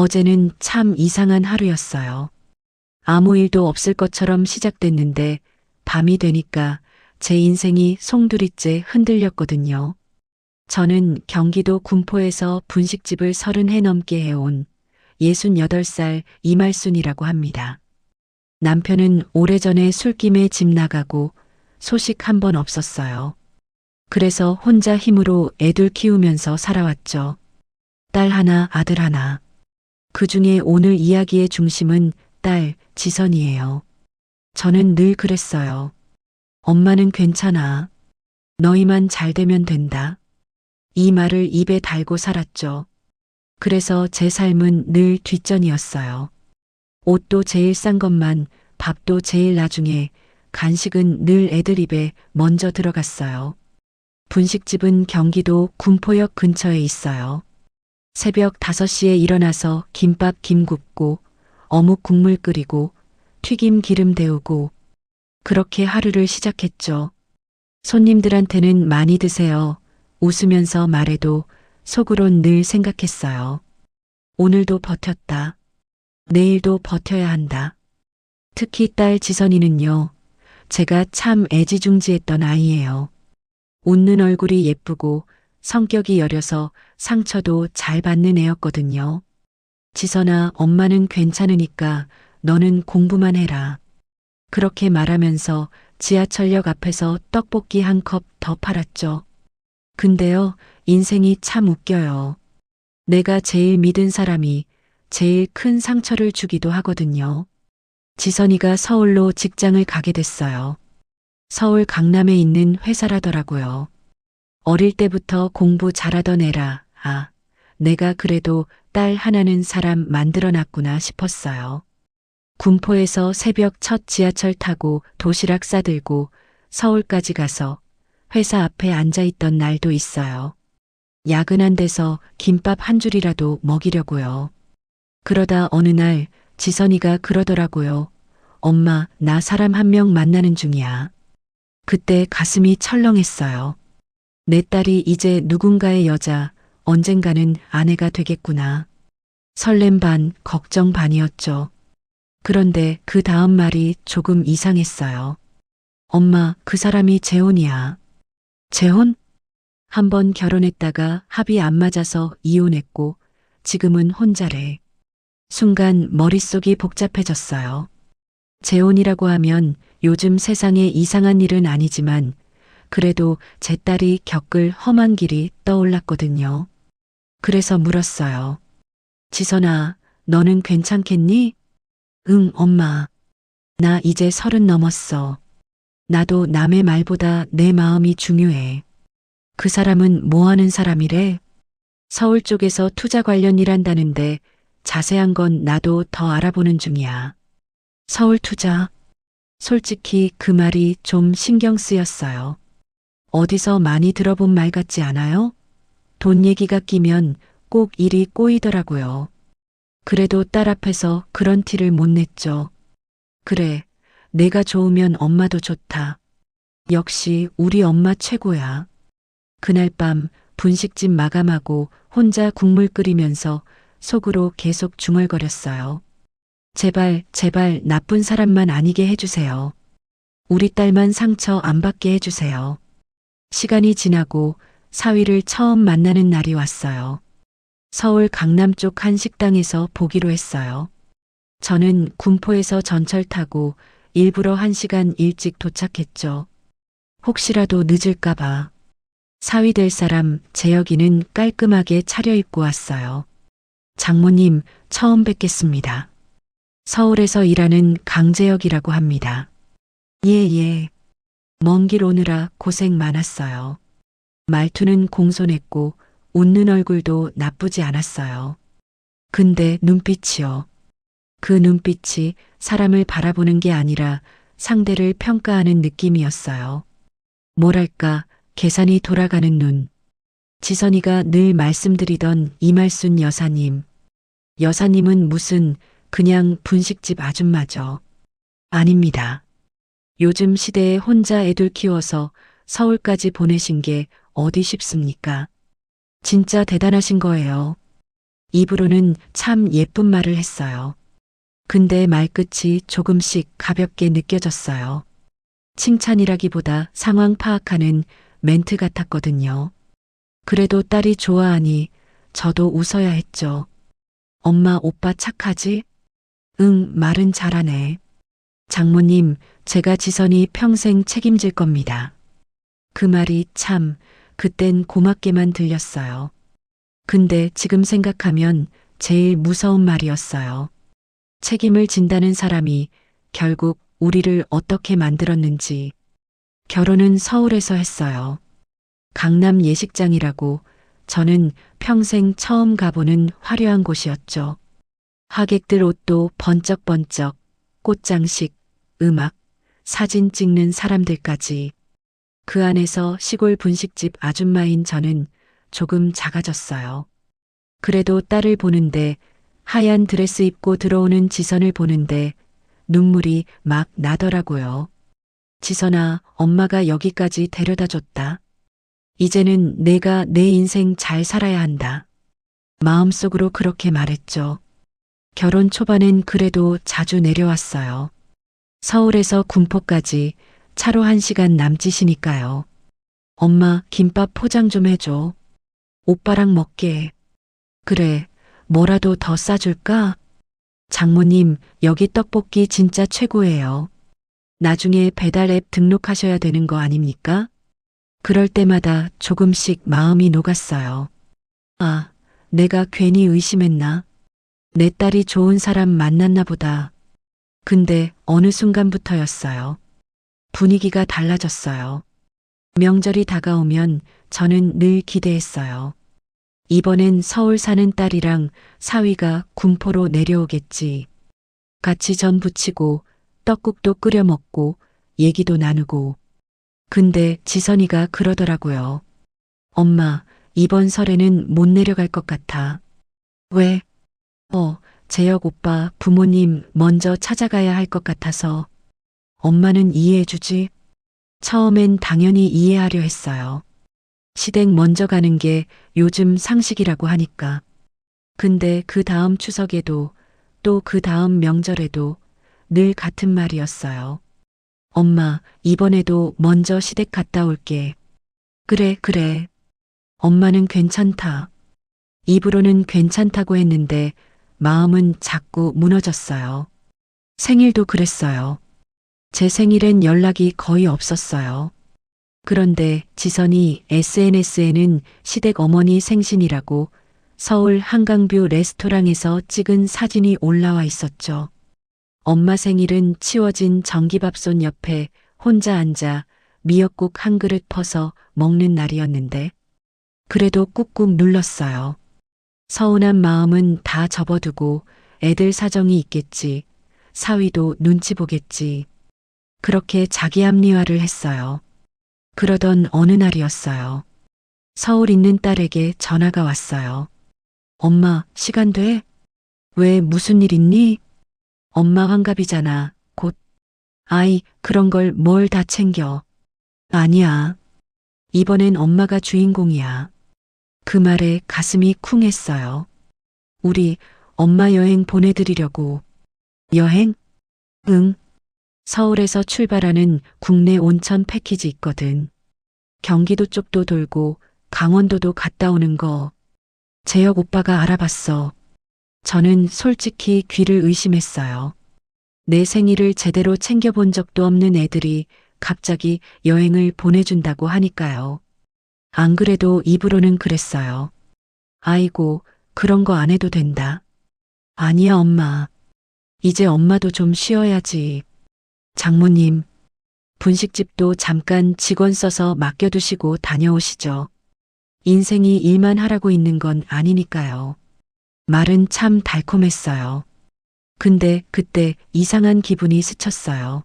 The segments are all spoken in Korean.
어제는 참 이상한 하루였어요. 아무 일도 없을 것처럼 시작됐는데 밤이 되니까 제 인생이 송두리째 흔들렸거든요. 저는 경기도 군포에서 분식집을 30해 넘게 해온 68살 이말순이라고 합니다. 남편은 오래전에 술김에 집 나가고 소식 한 번 없었어요. 그래서 혼자 힘으로 애들 키우면서 살아왔죠. 딸 하나, 아들 하나. 그중에 오늘 이야기의 중심은 딸 지선이에요. 저는 늘 그랬어요. 엄마는 괜찮아. 너희만 잘 되면 된다. 이 말을 입에 달고 살았죠. 그래서 제 삶은 늘 뒷전이었어요. 옷도 제일 싼 것만, 밥도 제일 나중에, 간식은 늘 애들 입에 먼저 들어갔어요. 분식집은 경기도 군포역 근처에 있어요. 새벽 5시에 일어나서 김밥 김 굽고, 어묵 국물 끓이고, 튀김 기름 데우고, 그렇게 하루를 시작했죠. 손님들한테는 많이 드세요. 웃으면서 말해도 속으론 늘 생각했어요. 오늘도 버텼다. 내일도 버텨야 한다. 특히 딸 지선이는요. 제가 참 애지중지했던 아이예요. 웃는 얼굴이 예쁘고 성격이 여려서 상처도 잘 받는 애였거든요. 지선아, 엄마는 괜찮으니까 너는 공부만 해라. 그렇게 말하면서 지하철역 앞에서 떡볶이 한 컵 더 팔았죠. 근데요, 인생이 참 웃겨요. 내가 제일 믿은 사람이 제일 큰 상처를 주기도 하거든요. 지선이가 서울로 직장을 가게 됐어요. 서울 강남에 있는 회사라더라고요. 어릴 때부터 공부 잘하던 애라, 내가 그래도 딸 하나는 사람 만들어놨구나 싶었어요. 군포에서 새벽 첫 지하철 타고 도시락 싸들고 서울까지 가서 회사 앞에 앉아있던 날도 있어요. 야근한 데서 김밥 한 줄이라도 먹이려고요. 그러다 어느 날 지선이가 그러더라고요. 엄마, 나 사람 한 명 만나는 중이야. 그때 가슴이 철렁했어요. 내 딸이 이제 누군가의 여자, 언젠가는 아내가 되겠구나. 설렘 반, 걱정 반이었죠. 그런데 그 다음 말이 조금 이상했어요. 엄마, 그 사람이 재혼이야. 재혼? 한번 결혼했다가 합이 안 맞아서 이혼했고 지금은 혼자래. 순간 머릿속이 복잡해졌어요. 재혼이라고 하면 요즘 세상에 이상한 일은 아니지만 그래도 제 딸이 겪을 험한 길이 떠올랐거든요. 그래서 물었어요. 지선아, 너는 괜찮겠니? 응, 엄마. 나 이제 30 넘었어. 나도 남의 말보다 내 마음이 중요해. 그 사람은 뭐 하는 사람이래? 서울 쪽에서 투자 관련 일 한다는데 자세한 건 나도 더 알아보는 중이야. 서울 투자. 솔직히 그 말이 좀 신경 쓰였어요. 어디서 많이 들어본 말 같지 않아요? 돈 얘기가 끼면 꼭 일이 꼬이더라고요. 그래도 딸 앞에서 그런 티를 못 냈죠. 그래, 내가 좋으면 엄마도 좋다. 역시 우리 엄마 최고야. 그날 밤 분식집 마감하고 혼자 국물 끓이면서 속으로 계속 중얼거렸어요. 제발, 제발 나쁜 사람만 아니게 해주세요. 우리 딸만 상처 안 받게 해주세요. 시간이 지나고 사위를 처음 만나는 날이 왔어요. 서울 강남 쪽 한 식당에서 보기로 했어요. 저는 군포에서 전철 타고 일부러 1시간 일찍 도착했죠. 혹시라도 늦을까봐. 사위 될 사람 재혁이는 깔끔하게 차려입고 왔어요. 장모님, 처음 뵙겠습니다. 서울에서 일하는 강재혁이라고 합니다. 예. 먼 길 오느라 고생 많았어요. 말투는 공손했고 웃는 얼굴도 나쁘지 않았어요. 근데 눈빛이요. 그 눈빛이 사람을 바라보는 게 아니라 상대를 평가하는 느낌이었어요. 뭐랄까, 계산이 돌아가는 눈. 지선이가 늘 말씀드리던 이말순 여사님. 여사님은 무슨 그냥 분식집 아줌마죠. 아닙니다. 요즘 시대에 혼자 애들 키워서 서울까지 보내신 게 어디 쉽습니까? 진짜 대단하신 거예요. 입으로는 참 예쁜 말을 했어요. 근데 말끝이 조금씩 가볍게 느껴졌어요. 칭찬이라기보다 상황 파악하는 멘트 같았거든요. 그래도 딸이 좋아하니 저도 웃어야 했죠. 엄마, 오빠 착하지? 응, 말은 잘하네. 장모님, 제가 지선이 평생 책임질 겁니다. 그 말이 참, 그땐 고맙게만 들렸어요. 근데 지금 생각하면 제일 무서운 말이었어요. 책임을 진다는 사람이 결국 우리를 어떻게 만들었는지. 결혼은 서울에서 했어요. 강남 예식장이라고 저는 평생 처음 가보는 화려한 곳이었죠. 하객들 옷도 번쩍번쩍, 꽃장식, 음악, 사진 찍는 사람들까지. 그 안에서 시골 분식집 아줌마인 저는 조금 작아졌어요. 그래도 딸을 보는데, 하얀 드레스 입고 들어오는 지선을 보는데 눈물이 막 나더라고요. 지선아, 엄마가 여기까지 데려다 줬다. 이제는 내가 내 인생 잘 살아야 한다. 마음속으로 그렇게 말했죠. 결혼 초반엔 그래도 자주 내려왔어요. 서울에서 군포까지 차로 1시간 남짓이니까요. 엄마, 김밥 포장 좀 해줘. 오빠랑 먹게. 그래, 뭐라도 더 싸줄까? 장모님, 여기 떡볶이 진짜 최고예요. 나중에 배달 앱 등록하셔야 되는 거 아닙니까? 그럴 때마다 조금씩 마음이 녹았어요. 아, 내가 괜히 의심했나? 내 딸이 좋은 사람 만났나 보다. 근데 어느 순간부터였어요. 분위기가 달라졌어요. 명절이 다가오면 저는 늘 기대했어요. 이번엔 서울 사는 딸이랑 사위가 군포로 내려오겠지. 같이 전 부치고 떡국도 끓여 먹고 얘기도 나누고. 근데 지선이가 그러더라고요. 엄마, 이번 설에는 못 내려갈 것 같아. 왜? 재혁 오빠 부모님 먼저 찾아가야 할 것 같아서. 엄마는 이해해주지? 처음엔 당연히 이해하려 했어요. 시댁 먼저 가는 게 요즘 상식이라고 하니까. 근데 그 다음 추석에도 또 그 다음 명절에도 늘 같은 말이었어요. 엄마, 이번에도 먼저 시댁 갔다 올게. 그래, 그래. 엄마는 괜찮다. 입으로는 괜찮다고 했는데 마음은 자꾸 무너졌어요. 생일도 그랬어요. 제 생일엔 연락이 거의 없었어요. 그런데 지선이 SNS에는 시댁 어머니 생신이라고 서울 한강뷰 레스토랑에서 찍은 사진이 올라와 있었죠. 엄마 생일은 치워진 전기밥솥 옆에 혼자 앉아 미역국 한 그릇 퍼서 먹는 날이었는데 그래도 꾹꾹 눌렀어요. 서운한 마음은 다 접어두고 애들 사정이 있겠지. 사위도 눈치 보겠지. 그렇게 자기 합리화를 했어요. 그러던 어느 날이었어요. 서울 있는 딸에게 전화가 왔어요. 엄마, 시간 돼? 왜 무슨 일 있니? 엄마 환갑이잖아, 곧. 아이, 그런 걸 뭘 다 챙겨. 아니야. 이번엔 엄마가 주인공이야. 그 말에 가슴이 쿵했어요. 우리 엄마 여행 보내드리려고. 여행? 응. 서울에서 출발하는 국내 온천 패키지 있거든. 경기도 쪽도 돌고 강원도도 갔다 오는 거. 재혁 오빠가 알아봤어. 저는 솔직히 귀를 의심했어요. 내 생일을 제대로 챙겨본 적도 없는 애들이 갑자기 여행을 보내준다고 하니까요. 안 그래도 입으로는 그랬어요. 아이고, 그런 거 안 해도 된다. 아니야, 엄마. 이제 엄마도 좀 쉬어야지. 장모님, 분식집도 잠깐 직원 써서 맡겨두시고 다녀오시죠. 인생이 일만 하라고 있는 건 아니니까요. 말은 참 달콤했어요. 근데 그때 이상한 기분이 스쳤어요.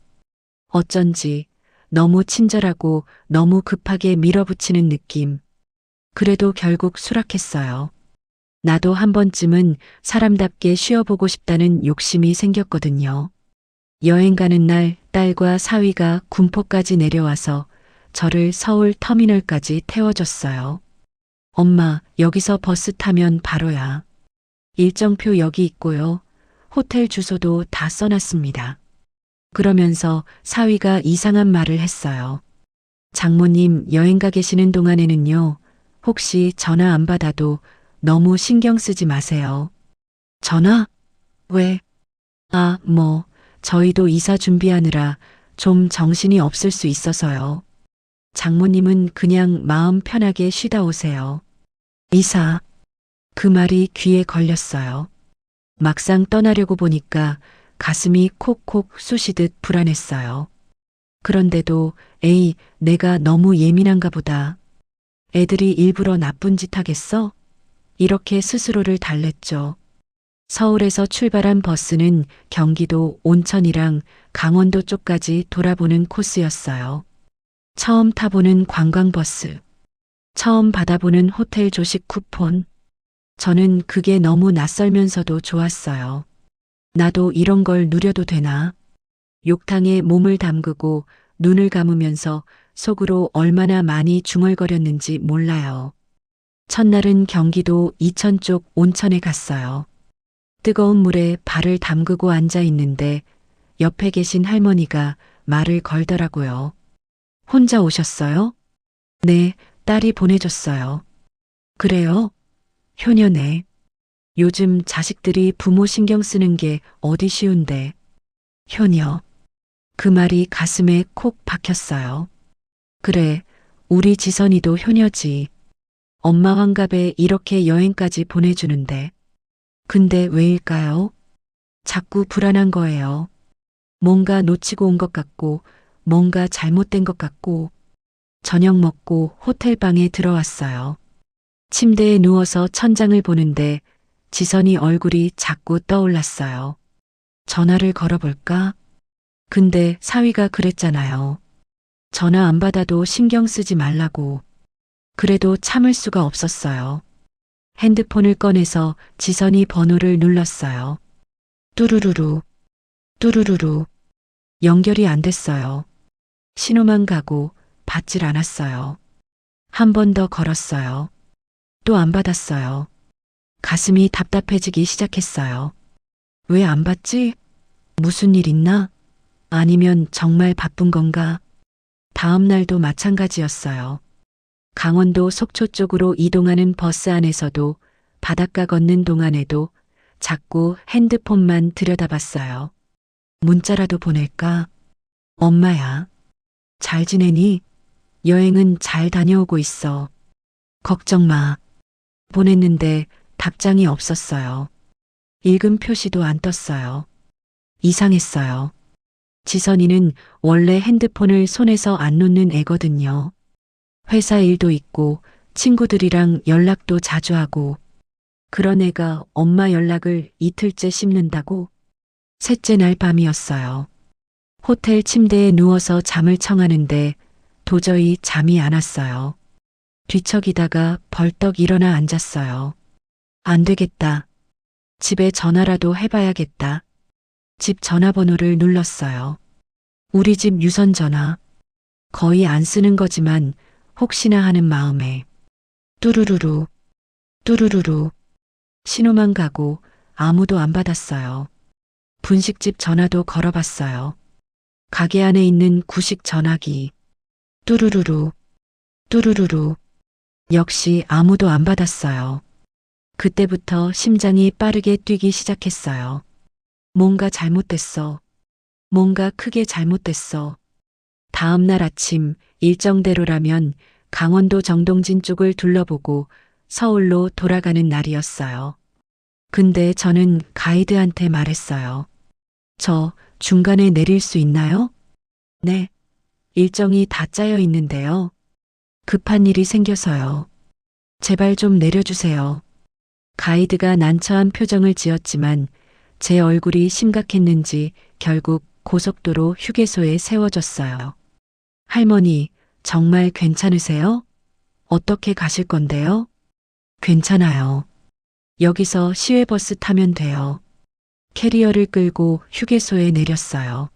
어쩐지 너무 친절하고 너무 급하게 밀어붙이는 느낌. 그래도 결국 수락했어요. 나도 한 번쯤은 사람답게 쉬어보고 싶다는 욕심이 생겼거든요. 여행 가는 날 딸과 사위가 군포까지 내려와서 저를 서울 터미널까지 태워줬어요. 엄마, 여기서 버스 타면 바로야. 일정표 여기 있고요. 호텔 주소도 다 써놨습니다. 그러면서 사위가 이상한 말을 했어요. 장모님 여행 가 계시는 동안에는요. 혹시 전화 안 받아도 너무 신경 쓰지 마세요. 전화? 왜? 저희도 이사 준비하느라 좀 정신이 없을 수 있어서요. 장모님은 그냥 마음 편하게 쉬다 오세요. 이사. 그 말이 귀에 걸렸어요. 막상 떠나려고 보니까 가슴이 콕콕 쑤시듯 불안했어요. 그런데도 에이, 내가 너무 예민한가 보다. 애들이 일부러 나쁜 짓 하겠어? 이렇게 스스로를 달랬죠. 서울에서 출발한 버스는 경기도 온천이랑 강원도 쪽까지 돌아보는 코스였어요. 처음 타보는 관광버스. 처음 받아보는 호텔 조식 쿠폰. 저는 그게 너무 낯설면서도 좋았어요. 나도 이런 걸 누려도 되나? 욕탕에 몸을 담그고 눈을 감으면서 속으로 얼마나 많이 중얼거렸는지 몰라요. 첫날은 경기도 이천 쪽 온천에 갔어요. 뜨거운 물에 발을 담그고 앉아 있는데 옆에 계신 할머니가 말을 걸더라고요. 혼자 오셨어요? 네, 딸이 보내줬어요. 그래요? 효녀네. 요즘 자식들이 부모 신경 쓰는 게 어디 쉬운데. 효녀. 그 말이 가슴에 콕 박혔어요. 그래, 우리 지선이도 효녀지. 엄마 환갑에 이렇게 여행까지 보내주는데. 근데 왜일까요? 자꾸 불안한 거예요. 뭔가 놓치고 온 것 같고, 뭔가 잘못된 것 같고. 저녁 먹고 호텔방에 들어왔어요. 침대에 누워서 천장을 보는데 지선이 얼굴이 자꾸 떠올랐어요. 전화를 걸어볼까? 근데 사위가 그랬잖아요. 전화 안 받아도 신경 쓰지 말라고. 그래도 참을 수가 없었어요. 핸드폰을 꺼내서 지선이 번호를 눌렀어요. 뚜루루루, 뚜루루루. 연결이 안 됐어요. 신호만 가고 받질 않았어요. 한 번 더 걸었어요. 또 안 받았어요. 가슴이 답답해지기 시작했어요. 왜 안 받지? 무슨 일 있나? 아니면 정말 바쁜 건가? 다음 날도 마찬가지였어요. 강원도 속초 쪽으로 이동하는 버스 안에서도 바닷가 걷는 동안에도 자꾸 핸드폰만 들여다봤어요. 문자라도 보낼까? 엄마야. 잘 지내니? 여행은 잘 다녀오고 있어. 걱정 마. 보냈는데 답장이 없었어요. 읽음 표시도 안 떴어요. 이상했어요. 지선이는 원래 핸드폰을 손에서 안 놓는 애거든요. 회사 일도 있고 친구들이랑 연락도 자주 하고 그런 애가 엄마 연락을 이틀째 씹는다고? 셋째 날 밤이었어요. 호텔 침대에 누워서 잠을 청하는데 도저히 잠이 안 왔어요. 뒤척이다가 벌떡 일어나 앉았어요. 안 되겠다. 집에 전화라도 해봐야겠다. 집 전화번호를 눌렀어요. 우리 집 유선 전화. 거의 안 쓰는 거지만 혹시나 하는 마음에. 뚜루루루, 뚜루루루. 신호만 가고 아무도 안 받았어요. 분식집 전화도 걸어봤어요. 가게 안에 있는 구식 전화기. 뚜루루루, 뚜루루루. 역시 아무도 안 받았어요. 그때부터 심장이 빠르게 뛰기 시작했어요. 뭔가 잘못됐어. 뭔가 크게 잘못됐어. 다음 날 아침 일정대로라면 강원도 정동진 쪽을 둘러보고 서울로 돌아가는 날이었어요. 근데 저는 가이드한테 말했어요. 저 중간에 내릴 수 있나요? 네. 일정이 다 짜여 있는데요. 급한 일이 생겨서요. 제발 좀 내려주세요. 가이드가 난처한 표정을 지었지만 제 얼굴이 심각했는지 결국 고속도로 휴게소에 세워졌어요. 할머니, 정말 괜찮으세요? 어떻게 가실 건데요? 괜찮아요. 여기서 시외버스 타면 돼요. 캐리어를 끌고 휴게소에 내렸어요.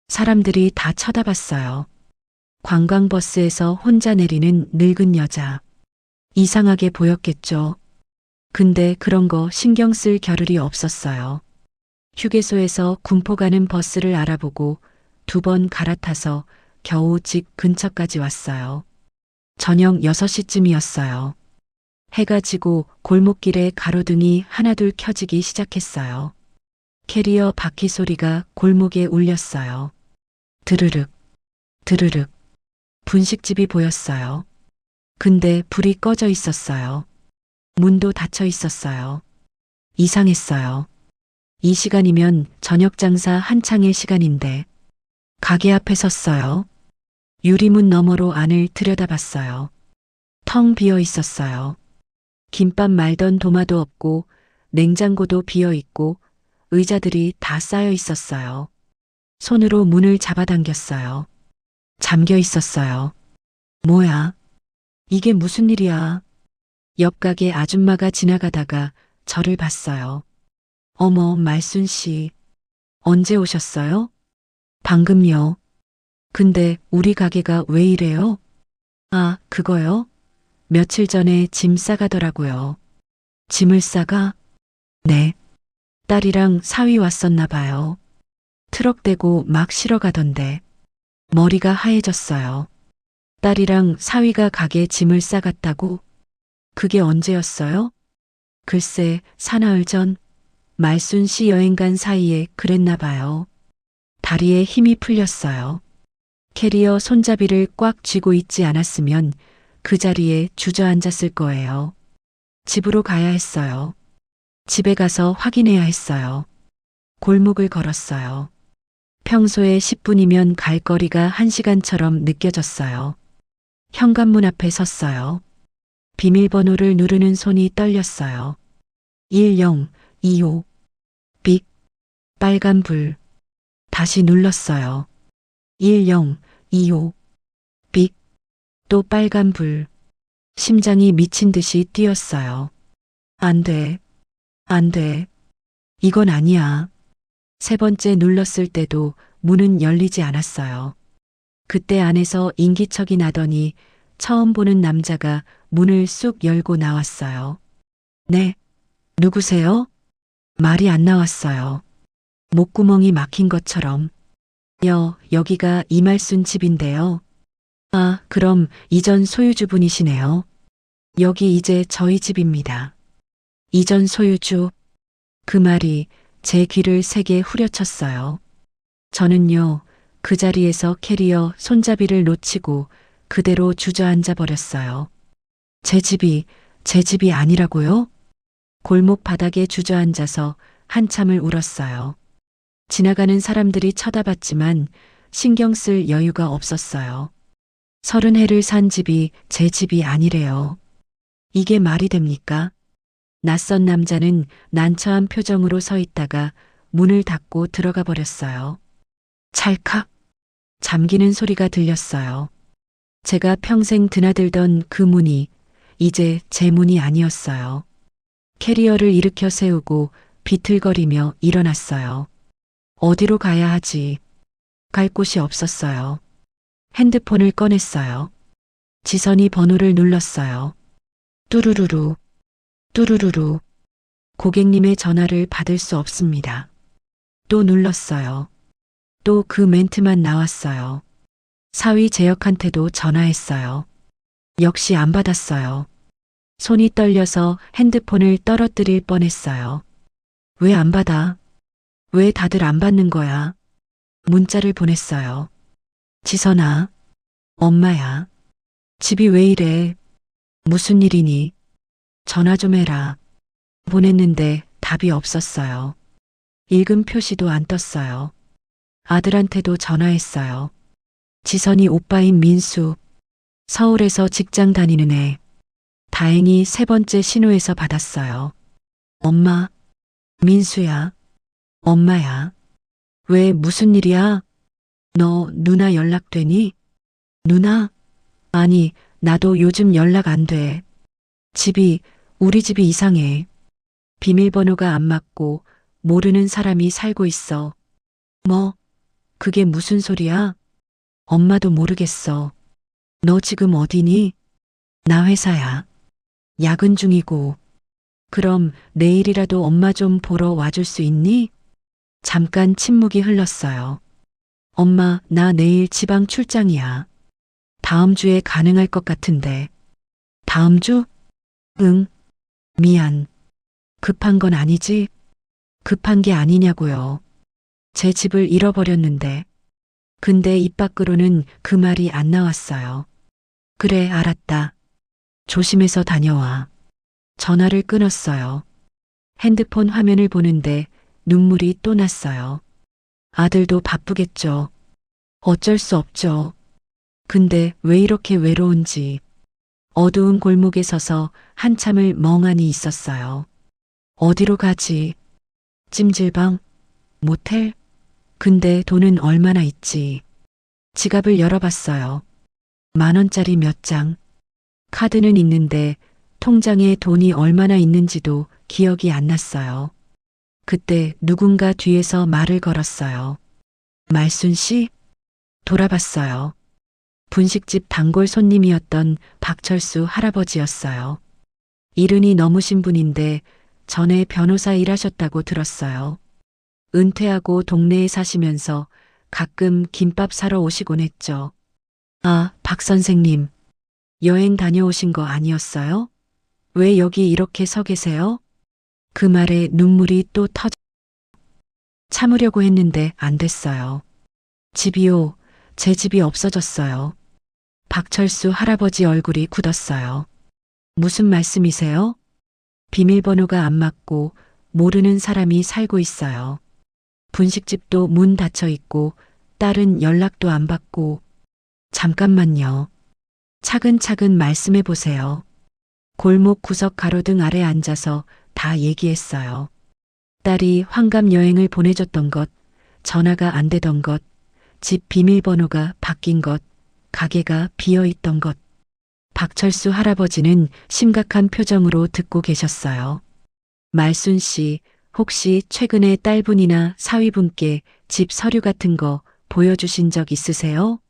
사람들이 다 쳐다봤어요. 관광버스에서 혼자 내리는 늙은 여자. 이상하게 보였겠죠. 근데 그런 거 신경 쓸 겨를이 없었어요. 휴게소에서 군포 가는 버스를 알아보고 2번 갈아타서 겨우 집 근처까지 왔어요. 저녁 6시쯤이었어요. 해가 지고 골목길에 가로등이 하나둘 켜지기 시작했어요. 캐리어 바퀴 소리가 골목에 울렸어요. 드르륵, 드르륵. 분식집이 보였어요. 근데 불이 꺼져 있었어요. 문도 닫혀 있었어요. 이상했어요. 이 시간이면 저녁 장사 한창의 시간인데 가게 앞에 섰어요. 유리문 너머로 안을 들여다봤어요. 텅 비어 있었어요. 김밥 말던 도마도 없고 냉장고도 비어 있고 의자들이 다 쌓여 있었어요. 손으로 문을 잡아당겼어요. 잠겨 있었어요. 뭐야? 이게 무슨 일이야? 옆 가게 아줌마가 지나가다가 저를 봤어요. 어머, 말순 씨. 언제 오셨어요? 방금요. 근데 우리 가게가 왜 이래요? 아, 그거요? 며칠 전에 짐 싸가더라고요. 짐을 싸가? 네. 딸이랑 사위 왔었나 봐요. 트럭 대고 막 실어 가던데. 머리가 하얘졌어요. 딸이랑 사위가 가게 짐을 싸갔다고? 그게 언제였어요? 글쎄, 사나흘 전 말순 씨 여행 간 사이에 그랬나 봐요. 다리에 힘이 풀렸어요. 캐리어 손잡이를 꽉 쥐고 있지 않았으면 그 자리에 주저앉았을 거예요. 집으로 가야 했어요. 집에 가서 확인해야 했어요. 골목을 걸었어요. 평소에 10분이면 갈 거리가 1시간처럼 느껴졌어요. 현관문 앞에 섰어요. 비밀번호를 누르는 손이 떨렸어요. 1025. 삑. 빨간 불. 다시 눌렀어요. 1025. 삑. 또 빨간 불. 심장이 미친 듯이 뛰었어요. 안 돼. 안 돼. 이건 아니야. 3번째 눌렀을 때도 문은 열리지 않았어요. 그때 안에서 인기척이 나더니 처음 보는 남자가 문을 쑥 열고 나왔어요. 네. 누구세요? 말이 안 나왔어요. 목구멍이 막힌 것처럼. 여기가 이말순 집인데요. 아, 그럼 이전 소유주분이시네요. 여기 이제 저희 집입니다. 이전 소유주. 그 말이 제 귀를 세게 후려쳤어요. 저는요, 그 자리에서 캐리어 손잡이를 놓치고 그대로 주저앉아 버렸어요. 제 집이 아니라고요? 골목 바닥에 주저앉아서 한참을 울었어요. 지나가는 사람들이 쳐다봤지만 신경 쓸 여유가 없었어요. 30해를 산 집이 제 집이 아니래요. 이게 말이 됩니까? 낯선 남자는 난처한 표정으로 서 있다가 문을 닫고 들어가 버렸어요. 찰칵 잠기는 소리가 들렸어요. 제가 평생 드나들던 그 문이 이제 제 문이 아니었어요. 캐리어를 일으켜 세우고 비틀거리며 일어났어요. 어디로 가야 하지? 갈 곳이 없었어요. 핸드폰을 꺼냈어요. 지선이 번호를 눌렀어요. 뚜루루루, 뚜루루루. 고객님의 전화를 받을 수 없습니다. 또 눌렀어요. 또 그 멘트만 나왔어요. 사위 재혁한테도 전화했어요. 역시 안 받았어요. 손이 떨려서 핸드폰을 떨어뜨릴 뻔했어요. 왜 안 받아? 왜 다들 안 받는 거야? 문자를 보냈어요. 지선아, 엄마야. 집이 왜 이래? 무슨 일이니? 전화 좀 해라. 보냈는데 답이 없었어요. 읽음 표시도 안 떴어요. 아들한테도 전화했어요. 지선이 오빠인 민수. 서울에서 직장 다니는 애. 다행히 3번째 신호에서 받았어요. 엄마, 민수야. 엄마야. 왜 무슨 일이야? 너 누나 연락되니? 누나? 아니, 나도 요즘 연락 안 돼. 우리 집이 이상해. 비밀번호가 안 맞고 모르는 사람이 살고 있어. 뭐? 그게 무슨 소리야? 엄마도 모르겠어. 너 지금 어디니? 나 회사야. 야근 중이고. 그럼 내일이라도 엄마 좀 보러 와줄 수 있니? 잠깐 침묵이 흘렀어요. 엄마, 나 내일 지방 출장이야. 다음 주에 가능할 것 같은데. 다음 주? 응. 미안. 급한 건 아니지? 급한 게 아니냐고요. 제 집을 잃어버렸는데. 근데 입 밖으로는 그 말이 안 나왔어요. 그래, 알았다. 조심해서 다녀와. 전화를 끊었어요. 핸드폰 화면을 보는데 눈물이 또 났어요. 아들도 바쁘겠죠. 어쩔 수 없죠. 근데 왜 이렇게 외로운지. 어두운 골목에 서서 한참을 멍하니 있었어요. 어디로 가지? 찜질방? 모텔? 근데 돈은 얼마나 있지? 지갑을 열어봤어요. 10,000원짜리 몇 장. 카드는 있는데 통장에 돈이 얼마나 있는지도 기억이 안 났어요. 그때 누군가 뒤에서 말을 걸었어요. 말순 씨? 돌아봤어요. 분식집 단골 손님이었던 박철수 할아버지였어요. 이른이 넘으신 분인데 전에 변호사 일하셨다고 들었어요. 은퇴하고 동네에 사시면서 가끔 김밥 사러 오시곤 했죠. 아, 박 선생님. 여행 다녀오신 거 아니었어요? 왜 여기 이렇게 서 계세요? 그 말에 눈물이 또 참으려고 했는데 안 됐어요. 집이요. 제 집이 없어졌어요. 박철수 할아버지 얼굴이 굳었어요. 무슨 말씀이세요? 비밀번호가 안 맞고 모르는 사람이 살고 있어요. 분식집도 문 닫혀 있고 딸은 연락도 안 받고. 잠깐만요. 차근차근 말씀해 보세요. 골목 구석 가로등 아래 앉아서 다 얘기했어요. 딸이 환갑 여행을 보내줬던 것, 전화가 안 되던 것, 집 비밀번호가 바뀐 것, 가게가 비어 있던 것. 박철수 할아버지는 심각한 표정으로 듣고 계셨어요. 말순 씨, 혹시 최근에 딸분이나 사위분께 집 서류 같은 거 보여주신 적 있으세요?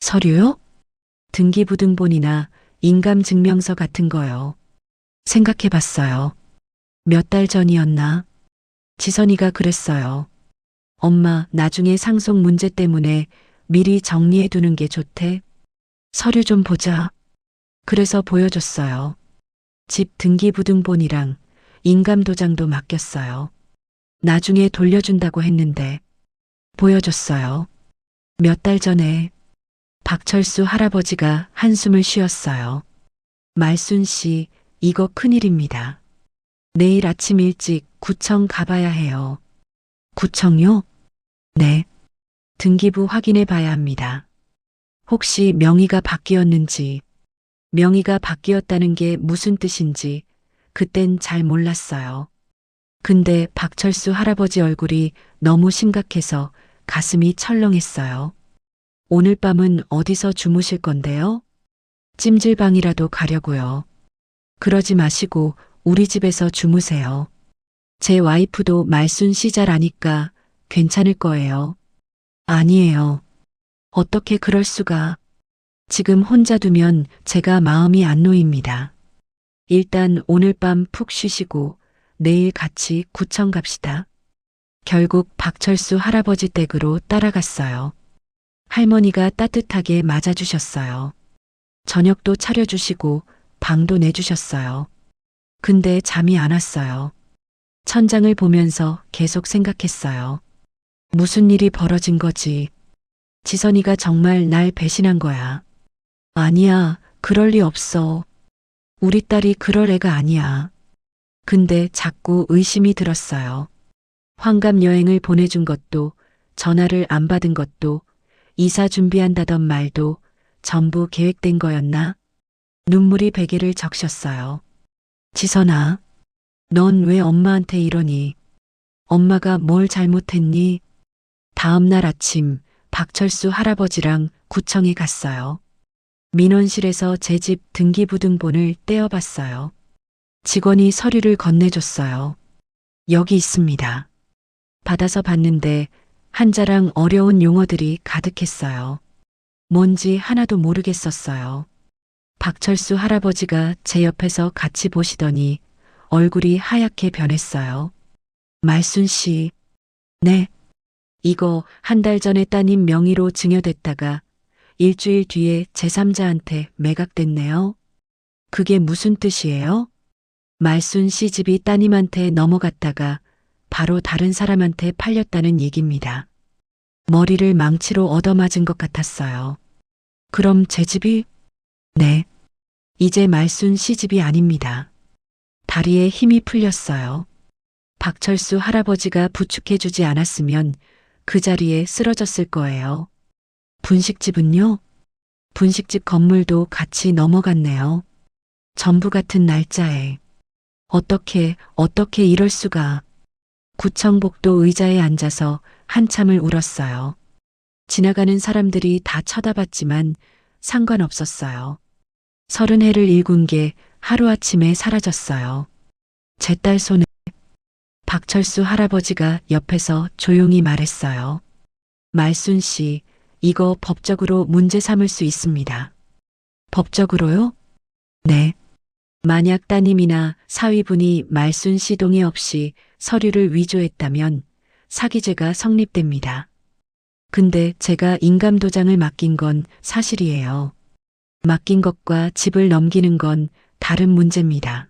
서류요? 등기부등본이나 인감증명서 같은 거요. 생각해 봤어요. 몇 달 전이었나? 지선이가 그랬어요. 엄마, 나중에 상속 문제 때문에 미리 정리해 두는 게 좋대. 서류 좀 보자. 그래서 보여줬어요. 집 등기부등본이랑 인감도장도 맡겼어요. 나중에 돌려준다고 했는데 보여줬어요. 몇 달 전에. 박철수 할아버지가 한숨을 쉬었어요. 말순 씨, 이거 큰일입니다. 내일 아침 일찍 구청 가봐야 해요. 구청요? 네. 등기부 확인해 봐야 합니다. 혹시 명의가 바뀌었는지, 명의가 바뀌었다는 게 무슨 뜻인지 그땐 잘 몰랐어요. 근데 박철수 할아버지 얼굴이 너무 심각해서 가슴이 철렁했어요. 오늘 밤은 어디서 주무실 건데요? 찜질방이라도 가려고요. 그러지 마시고 우리 집에서 주무세요. 제 와이프도 말순 씨 잘 아니까 괜찮을 거예요. 아니에요. 어떻게 그럴 수가. 지금 혼자 두면 제가 마음이 안 놓입니다. 일단 오늘 밤 푹 쉬시고 내일 같이 구청 갑시다. 결국 박철수 할아버지 댁으로 따라갔어요. 할머니가 따뜻하게 맞아주셨어요. 저녁도 차려주시고 방도 내주셨어요. 근데 잠이 안 왔어요. 천장을 보면서 계속 생각했어요. 무슨 일이 벌어진 거지? 지선이가 정말 날 배신한 거야. 아니야, 그럴 리 없어. 우리 딸이 그럴 애가 아니야. 근데 자꾸 의심이 들었어요. 환갑 여행을 보내준 것도, 전화를 안 받은 것도, 이사 준비한다던 말도 전부 계획된 거였나? 눈물이 베개를 적셨어요. 지선아, 넌 왜 엄마한테 이러니? 엄마가 뭘 잘못했니? 다음 날 아침 박철수 할아버지랑 구청에 갔어요. 민원실에서 제 집 등기부등본을 떼어봤어요. 직원이 서류를 건네줬어요. 여기 있습니다. 받아서 봤는데 한 자랑 어려운 용어들이 가득했어요. 뭔지 하나도 모르겠었어요. 박철수 할아버지가 제 옆에서 같이 보시더니 얼굴이 하얗게 변했어요. 말순 씨, 네. 이거 한 달 전에 따님 명의로 증여됐다가 일주일 뒤에 제3자한테 매각됐네요. 그게 무슨 뜻이에요? 말순 씨 집이 따님한테 넘어갔다가 바로 다른 사람한테 팔렸다는 얘기입니다. 머리를 망치로 얻어맞은 것 같았어요. 그럼 제 집이? 네. 이제 말순 씨 집이 아닙니다. 다리에 힘이 풀렸어요. 박철수 할아버지가 부축해주지 않았으면 그 자리에 쓰러졌을 거예요. 분식집은요? 분식집 건물도 같이 넘어갔네요. 전부 같은 날짜에. 어떻게 이럴 수가. 구청복도 의자에 앉아서 한참을 울었어요. 지나가는 사람들이 다 쳐다봤지만 상관없었어요. 30해를 일군 게 하루아침에 사라졌어요. 제 딸 손에. 박철수 할아버지가 옆에서 조용히 말했어요. 말순 씨, 이거 법적으로 문제 삼을 수 있습니다. 법적으로요? 네. 만약 따님이나 사위분이 말순 씨 동의 없이 서류를 위조했다면 사기죄가 성립됩니다. 근데 제가 인감도장을 맡긴 건 사실이에요. 맡긴 것과 집을 넘기는 건 다른 문제입니다.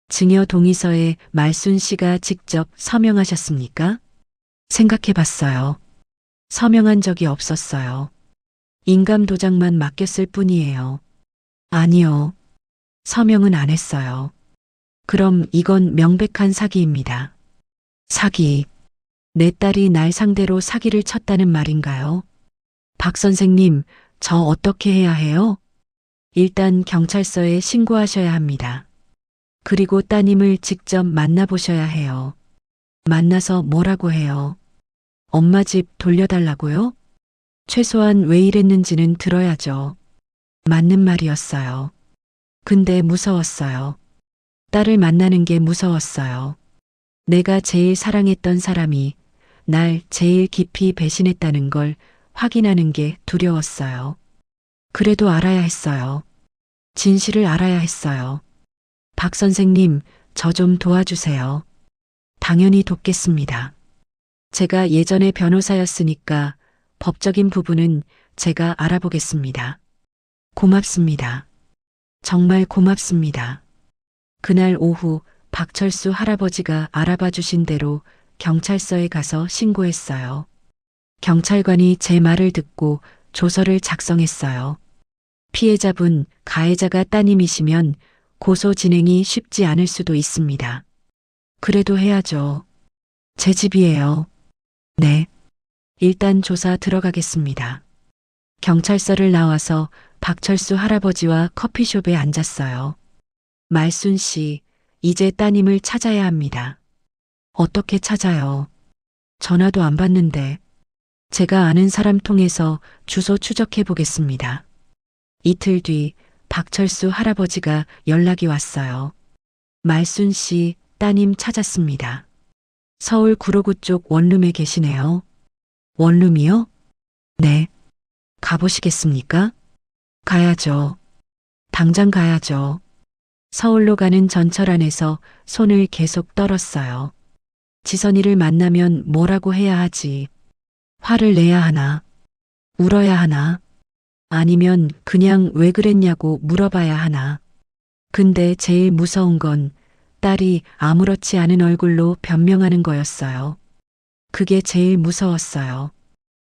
증여 동의서에 말순 씨가 직접 서명하셨습니까? 생각해 봤어요. 서명한 적이 없었어요. 인감도장만 맡겼을 뿐이에요. 아니요. 서명은 안 했어요. 그럼 이건 명백한 사기입니다. 사기. 내 딸이 날 상대로 사기를 쳤다는 말인가요? 박 선생님, 저 어떻게 해야 해요? 일단 경찰서에 신고하셔야 합니다. 그리고 따님을 직접 만나보셔야 해요. 만나서 뭐라고 해요? 엄마 집 돌려달라고요? 최소한 왜 이랬는지는 들어야죠. 맞는 말이었어요. 근데 무서웠어요. 딸을 만나는 게 무서웠어요. 내가 제일 사랑했던 사람이 날 제일 깊이 배신했다는 걸 확인하는 게 두려웠어요. 그래도 알아야 했어요. 진실을 알아야 했어요. 박 선생님, 저 좀 도와주세요. 당연히 돕겠습니다. 제가 예전에 변호사였으니까 법적인 부분은 제가 알아보겠습니다. 고맙습니다. 정말 고맙습니다. 그날 오후 박철수 할아버지가 알아봐 주신 대로 경찰서에 가서 신고했어요. 경찰관이 제 말을 듣고 조서를 작성했어요. 피해자분, 가해자가 따님이시면 고소 진행이 쉽지 않을 수도 있습니다. 그래도 해야죠. 제 집이에요. 네. 일단 조사 들어가겠습니다. 경찰서를 나와서 박철수 할아버지와 커피숍에 앉았어요. 말순 씨, 이제 따님을 찾아야 합니다. 어떻게 찾아요? 전화도 안 받는데. 제가 아는 사람 통해서 주소 추적해 보겠습니다. 이틀 뒤 박철수 할아버지가 연락이 왔어요. 말순 씨, 따님 찾았습니다. 서울 구로구 쪽 원룸에 계시네요. 원룸이요? 네. 가보시겠습니까? 가야죠. 당장 가야죠. 서울로 가는 전철 안에서 손을 계속 떨었어요. 지선이를 만나면 뭐라고 해야 하지? 화를 내야 하나? 울어야 하나? 아니면 그냥 왜 그랬냐고 물어봐야 하나? 근데 제일 무서운 건 딸이 아무렇지 않은 얼굴로 변명하는 거였어요. 그게 제일 무서웠어요.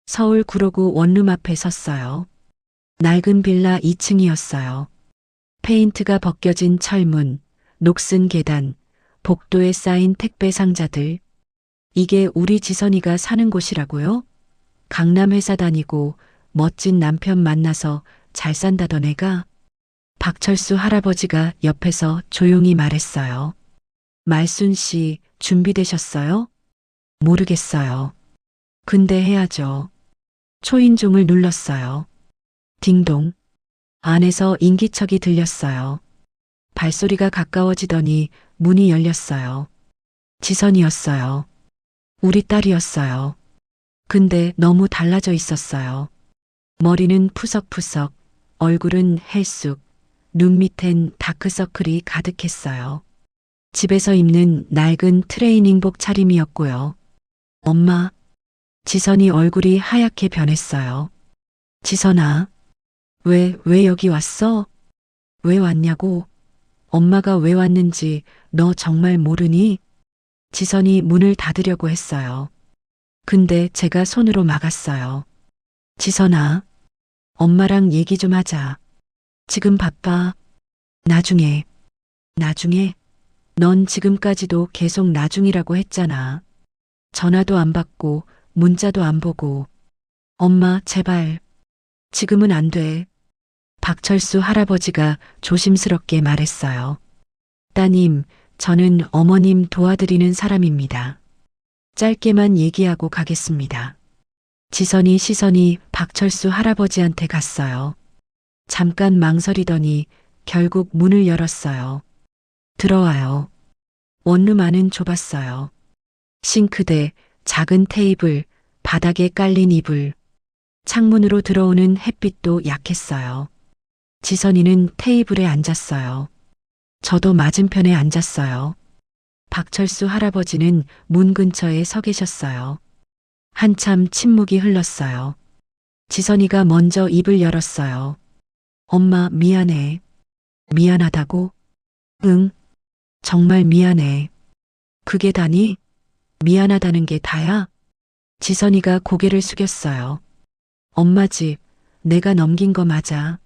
서울 구로구 원룸 앞에 섰어요. 낡은 빌라 2층이었어요. 페인트가 벗겨진 철문, 녹슨 계단, 복도에 쌓인 택배 상자들. 이게 우리 지선이가 사는 곳이라고요? 강남 회사 다니고 멋진 남편 만나서 잘 산다던 애가? 박철수 할아버지가 옆에서 조용히 말했어요. 말순 씨, 준비되셨어요? 모르겠어요. 근데 해야죠. 초인종을 눌렀어요. 딩동. 안에서 인기척이 들렸어요. 발소리가 가까워지더니 문이 열렸어요. 지선이었어요. 우리 딸이었어요. 근데 너무 달라져 있었어요. 머리는 푸석푸석, 얼굴은 헬쑥, 눈 밑엔 다크서클이 가득했어요. 집에서 입는 낡은 트레이닝복 차림이었고요. 엄마, 지선이 얼굴이 하얗게 변했어요. 지선아, 왜 여기 왔어? 왜 왔냐고? 엄마가 왜 왔는지 너 정말 모르니? 지선이 문을 닫으려고 했어요. 근데 제가 손으로 막았어요. 지선아, 엄마랑 얘기 좀 하자. 지금 바빠. 나중에. 넌 지금까지도 계속 나중이라고 했잖아. 전화도 안 받고 문자도 안 보고. 엄마, 제발. 지금은 안 돼. 박철수 할아버지가 조심스럽게 말했어요. 따님, 저는 어머님 도와드리는 사람입니다. 짧게만 얘기하고 가겠습니다. 지선이 시선이 박철수 할아버지한테 갔어요. 잠깐 망설이더니 결국 문을 열었어요. 들어와요. 원룸 안은 좁았어요. 싱크대, 작은 테이블, 바닥에 깔린 이불. 창문으로 들어오는 햇빛도 약했어요. 지선이는 테이블에 앉았어요. 저도 맞은편에 앉았어요. 박철수 할아버지는 문 근처에 서 계셨어요. 한참 침묵이 흘렀어요. 지선이가 먼저 입을 열었어요. 엄마, 미안해. 미안하다고? 응, 정말 미안해. 그게 다니? 미안하다는 게 다야? 지선이가 고개를 숙였어요. 엄마 집, 내가 넘긴 거 맞아.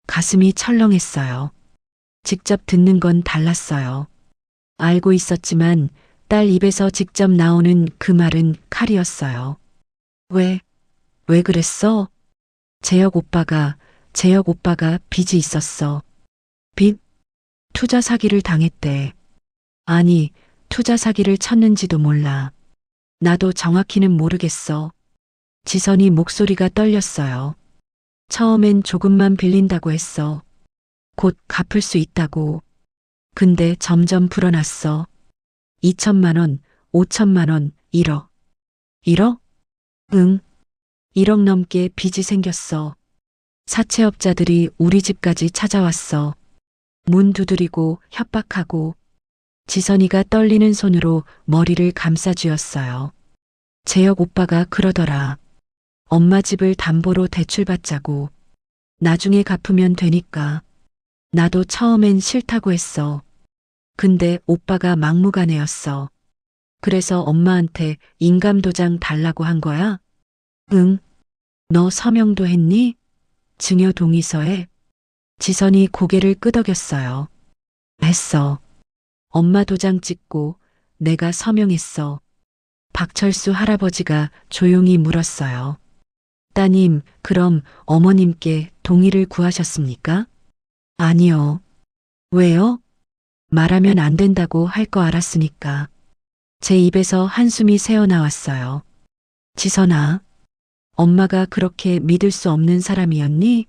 가슴이 철렁했어요. 직접 듣는 건 달랐어요. 알고 있었지만 딸 입에서 직접 나오는 그 말은 칼이었어요. 왜 그랬어? 재혁 오빠가 빚이 있었어. 빚? 투자 사기를 당했대. 아니, 투자 사기를 쳤는지도 몰라. 나도 정확히는 모르겠어. 지선이 목소리가 떨렸어요. 처음엔 조금만 빌린다고 했어. 곧 갚을 수 있다고. 근데 점점 불어났어. 2천만 원, 5천만 원, 1억. 1억? 응. 1억 넘게 빚이 생겼어. 사채업자들이 우리 집까지 찾아왔어. 문 두드리고 협박하고. 지선이가 떨리는 손으로 머리를 감싸쥐었어요. 재혁 오빠가 그러더라. 엄마 집을 담보로 대출받자고. 나중에 갚으면 되니까. 나도 처음엔 싫다고 했어. 근데 오빠가 막무가내였어. 그래서 엄마한테 인감도장 달라고 한 거야? 응. 너 서명도 했니? 증여 동의서에? 지선이 고개를 끄덕였어요. 했어. 엄마 도장 찍고 내가 서명했어. 박철수 할아버지가 조용히 물었어요. 따님, 그럼 어머님께 동의를 구하셨습니까? 아니요. 왜요? 말하면 안 된다고 할 거 알았으니까. 제 입에서 한숨이 새어나왔어요. 지선아, 엄마가 그렇게 믿을 수 없는 사람이었니?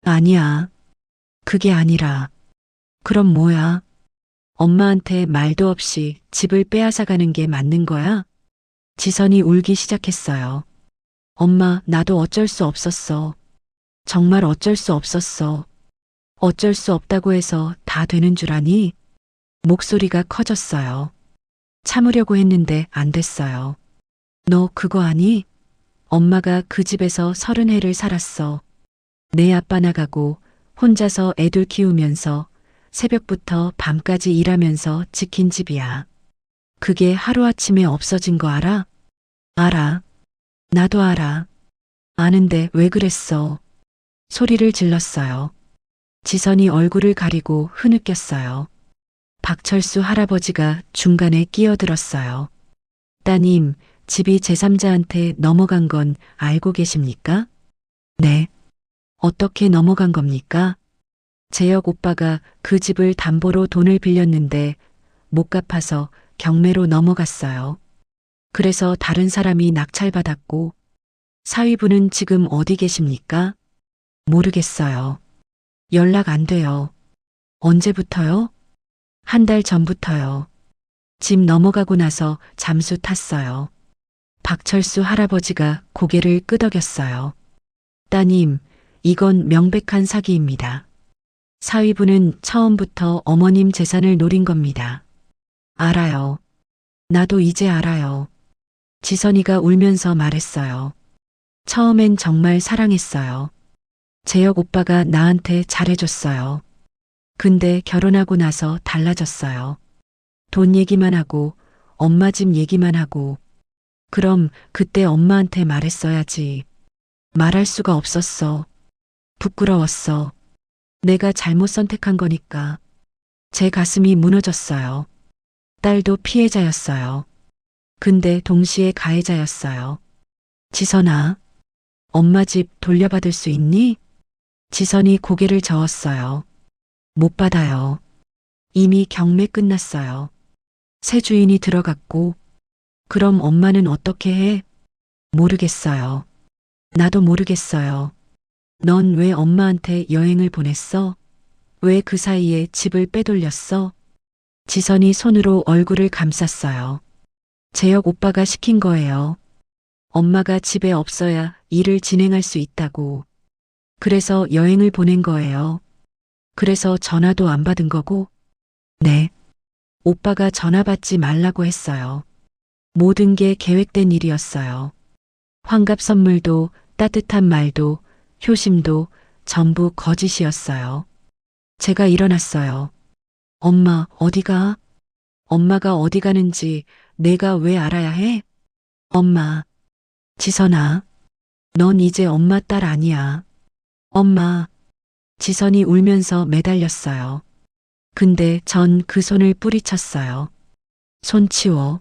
아니야. 그게 아니라. 그럼 뭐야? 엄마한테 말도 없이 집을 빼앗아가는 게 맞는 거야? 지선이 울기 시작했어요. 엄마, 나도 어쩔 수 없었어. 정말 어쩔 수 없었어. 어쩔 수 없다고 해서 다 되는 줄 아니? 목소리가 커졌어요. 참으려고 했는데 안 됐어요. 너 그거 아니? 엄마가 그 집에서 30해를 살았어. 내 아빠 나가고 혼자서 애들 키우면서 새벽부터 밤까지 일하면서 지킨 집이야. 그게 하루아침에 없어진 거 알아? 알아. 나도 알아. 아는데 왜 그랬어? 소리를 질렀어요. 지선이 얼굴을 가리고 흐느꼈어요. 박철수 할아버지가 중간에 끼어들었어요. 따님, 집이 제3자한테 넘어간 건 알고 계십니까? 네. 어떻게 넘어간 겁니까? 재혁 오빠가 그 집을 담보로 돈을 빌렸는데 못 갚아서 경매로 넘어갔어요. 그래서 다른 사람이 낙찰받았고, 사위분은 지금 어디 계십니까? 모르겠어요. 연락 안 돼요. 언제부터요? 한 달 전부터요. 집 넘어가고 나서 잠수 탔어요. 박철수 할아버지가 고개를 끄덕였어요. 따님, 이건 명백한 사기입니다. 사위분은 처음부터 어머님 재산을 노린 겁니다. 알아요. 나도 이제 알아요. 지선이가 울면서 말했어요. 처음엔 정말 사랑했어요. 재혁 오빠가 나한테 잘해줬어요. 근데 결혼하고 나서 달라졌어요. 돈 얘기만 하고, 엄마 집 얘기만 하고. 그럼 그때 엄마한테 말했어야지. 말할 수가 없었어. 부끄러웠어. 내가 잘못 선택한 거니까. 제 가슴이 무너졌어요. 딸도 피해자였어요. 근데 동시에 가해자였어요. 지선아, 엄마 집 돌려받을 수 있니? 지선이 고개를 저었어요. 못 받아요. 이미 경매 끝났어요. 새 주인이 들어갔고, 그럼 엄마는 어떻게 해? 모르겠어요. 나도 모르겠어요. 넌 왜 엄마한테 여행을 보냈어? 왜 그 사이에 집을 빼돌렸어? 지선이 손으로 얼굴을 감쌌어요. 재혁 오빠가 시킨 거예요. 엄마가 집에 없어야 일을 진행할 수 있다고. 그래서 여행을 보낸 거예요. 그래서 전화도 안 받은 거고. 네. 오빠가 전화 받지 말라고 했어요. 모든 게 계획된 일이었어요. 환갑 선물도 따뜻한 말도 효심도 전부 거짓이었어요. 제가 일어났어요. 엄마, 어디가? 엄마가 어디 가는지 내가 왜 알아야 해? 엄마, 지선아, 넌 이제 엄마 딸 아니야. 엄마, 지선이 울면서 매달렸어요. 근데 전 그 손을 뿌리쳤어요. 손 치워.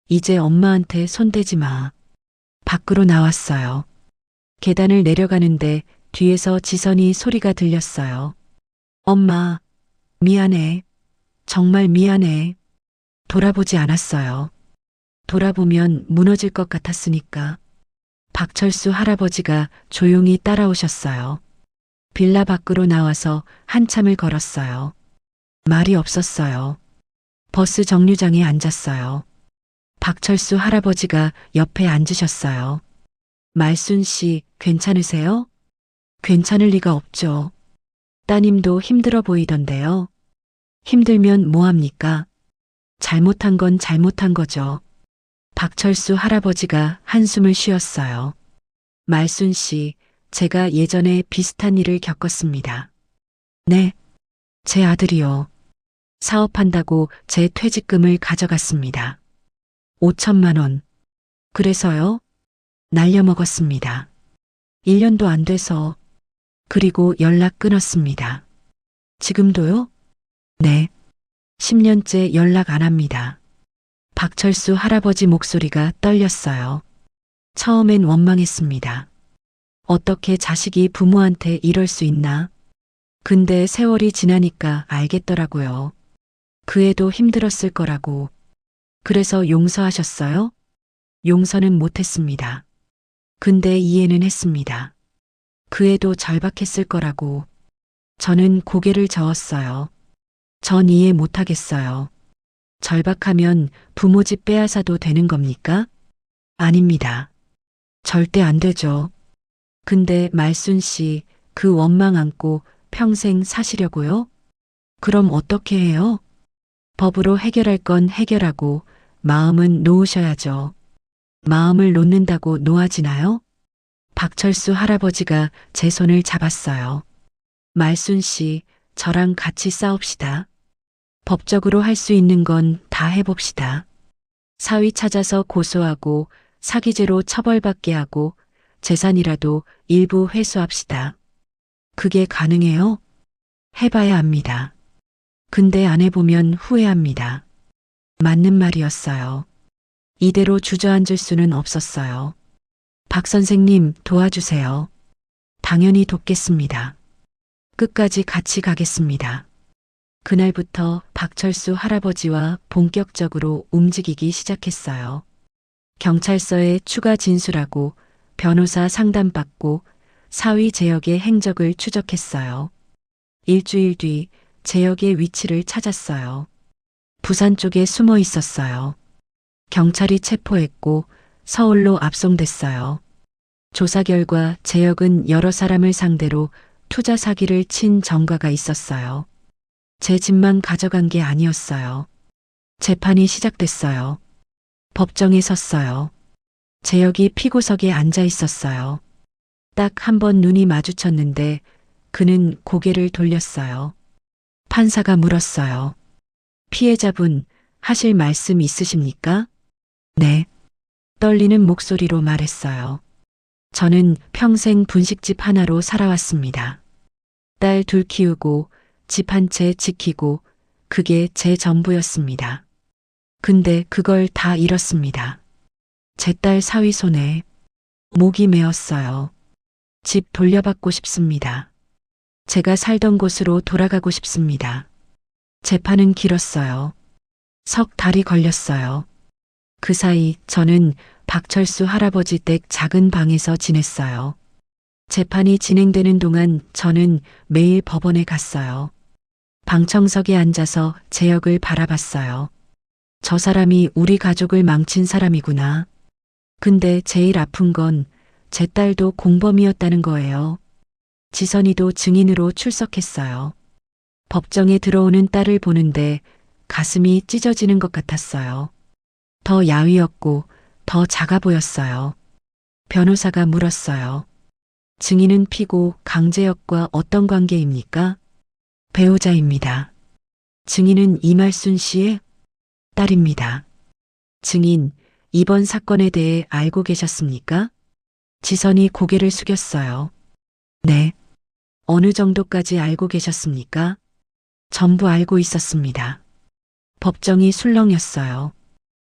이제 엄마한테 손대지 마. 밖으로 나왔어요. 계단을 내려가는데 뒤에서 지선이 소리가 들렸어요. 엄마, 미안해. 정말 미안해. 돌아보지 않았어요. 돌아보면 무너질 것 같았으니까. 박철수 할아버지가 조용히 따라오셨어요. 빌라 밖으로 나와서 한참을 걸었어요. 말이 없었어요. 버스 정류장에 앉았어요. 박철수 할아버지가 옆에 앉으셨어요. 말순 씨, 괜찮으세요? 괜찮을 리가 없죠. 따님도 힘들어 보이던데요. 힘들면 뭐합니까? 잘못한 건 잘못한 거죠. 박철수 할아버지가 한숨을 쉬었어요. 말순 씨, 제가 예전에 비슷한 일을 겪었습니다. 네, 제 아들이요. 사업한다고 제 퇴직금을 가져갔습니다. 5천만 원. 그래서요? 날려먹었습니다. 1년도 안 돼서. 그리고 연락 끊었습니다. 지금도요? 네. 10년째 연락 안 합니다. 박철수 할아버지 목소리가 떨렸어요. 처음엔 원망했습니다. 어떻게 자식이 부모한테 이럴 수 있나? 근데 세월이 지나니까 알겠더라고요. 그 애도 힘들었을 거라고. 그래서 용서하셨어요? 용서는 못했습니다. 근데 이해는 했습니다. 그 애도 절박했을 거라고. 저는 고개를 저었어요. 전 이해 못하겠어요. 절박하면 부모 집 빼앗아도 되는 겁니까? 아닙니다. 절대 안 되죠. 근데 말순 씨, 그 원망 안고 평생 사시려고요? 그럼 어떻게 해요? 법으로 해결할 건 해결하고 마음은 놓으셔야죠. 마음을 놓는다고 놓아지나요? 박철수 할아버지가 제 손을 잡았어요. 말순 씨, 저랑 같이 싸웁시다. 법적으로 할 수 있는 건 다 해봅시다. 사위 찾아서 고소하고 사기죄로 처벌받게 하고 재산이라도 일부 회수합시다. 그게 가능해요? 해봐야 합니다. 근데 안 해보면 후회합니다. 맞는 말이었어요. 이대로 주저앉을 수는 없었어요. 박 선생님 도와주세요. 당연히 돕겠습니다. 끝까지 같이 가겠습니다. 그날부터 박철수 할아버지와 본격적으로 움직이기 시작했어요. 경찰서에 추가 진술하고 변호사 상담받고 사위 재혁의 행적을 추적했어요. 일주일 뒤 재혁의 위치를 찾았어요. 부산 쪽에 숨어 있었어요. 경찰이 체포했고 서울로 압송됐어요. 조사 결과 재혁은 여러 사람을 상대로 투자 사기를 친 전과가 있었어요. 제 집만 가져간 게 아니었어요. 재판이 시작됐어요. 법정에 섰어요. 재혁이 피고석에 앉아 있었어요. 딱 한 번 눈이 마주쳤는데 그는 고개를 돌렸어요. 판사가 물었어요. 피해자분, 하실 말씀 있으십니까? 네. 떨리는 목소리로 말했어요. 저는 평생 분식집 하나로 살아왔습니다. 딸 둘 키우고 집 한 채 지키고 그게 제 전부였습니다. 근데 그걸 다 잃었습니다. 제 딸 사위 손에 목이 메었어요. 집 돌려받고 싶습니다. 제가 살던 곳으로 돌아가고 싶습니다. 재판은 길었어요. 석 달이 걸렸어요. 그 사이 저는 박철수 할아버지 댁 작은 방에서 지냈어요. 재판이 진행되는 동안 저는 매일 법원에 갔어요. 방청석에 앉아서 재혁을 바라봤어요. 저 사람이 우리 가족을 망친 사람이구나. 근데 제일 아픈 건 제 딸도 공범이었다는 거예요. 지선이도 증인으로 출석했어요. 법정에 들어오는 딸을 보는데 가슴이 찢어지는 것 같았어요. 더 야위었고 더 작아 보였어요. 변호사가 물었어요. 증인은 피고 강재혁과 어떤 관계입니까? 배우자입니다. 증인은 이말순 씨의 딸입니다. 증인, 이번 사건에 대해 알고 계셨습니까? 지선이 고개를 숙였어요. 네. 어느 정도까지 알고 계셨습니까? 전부 알고 있었습니다. 법정이 술렁였어요.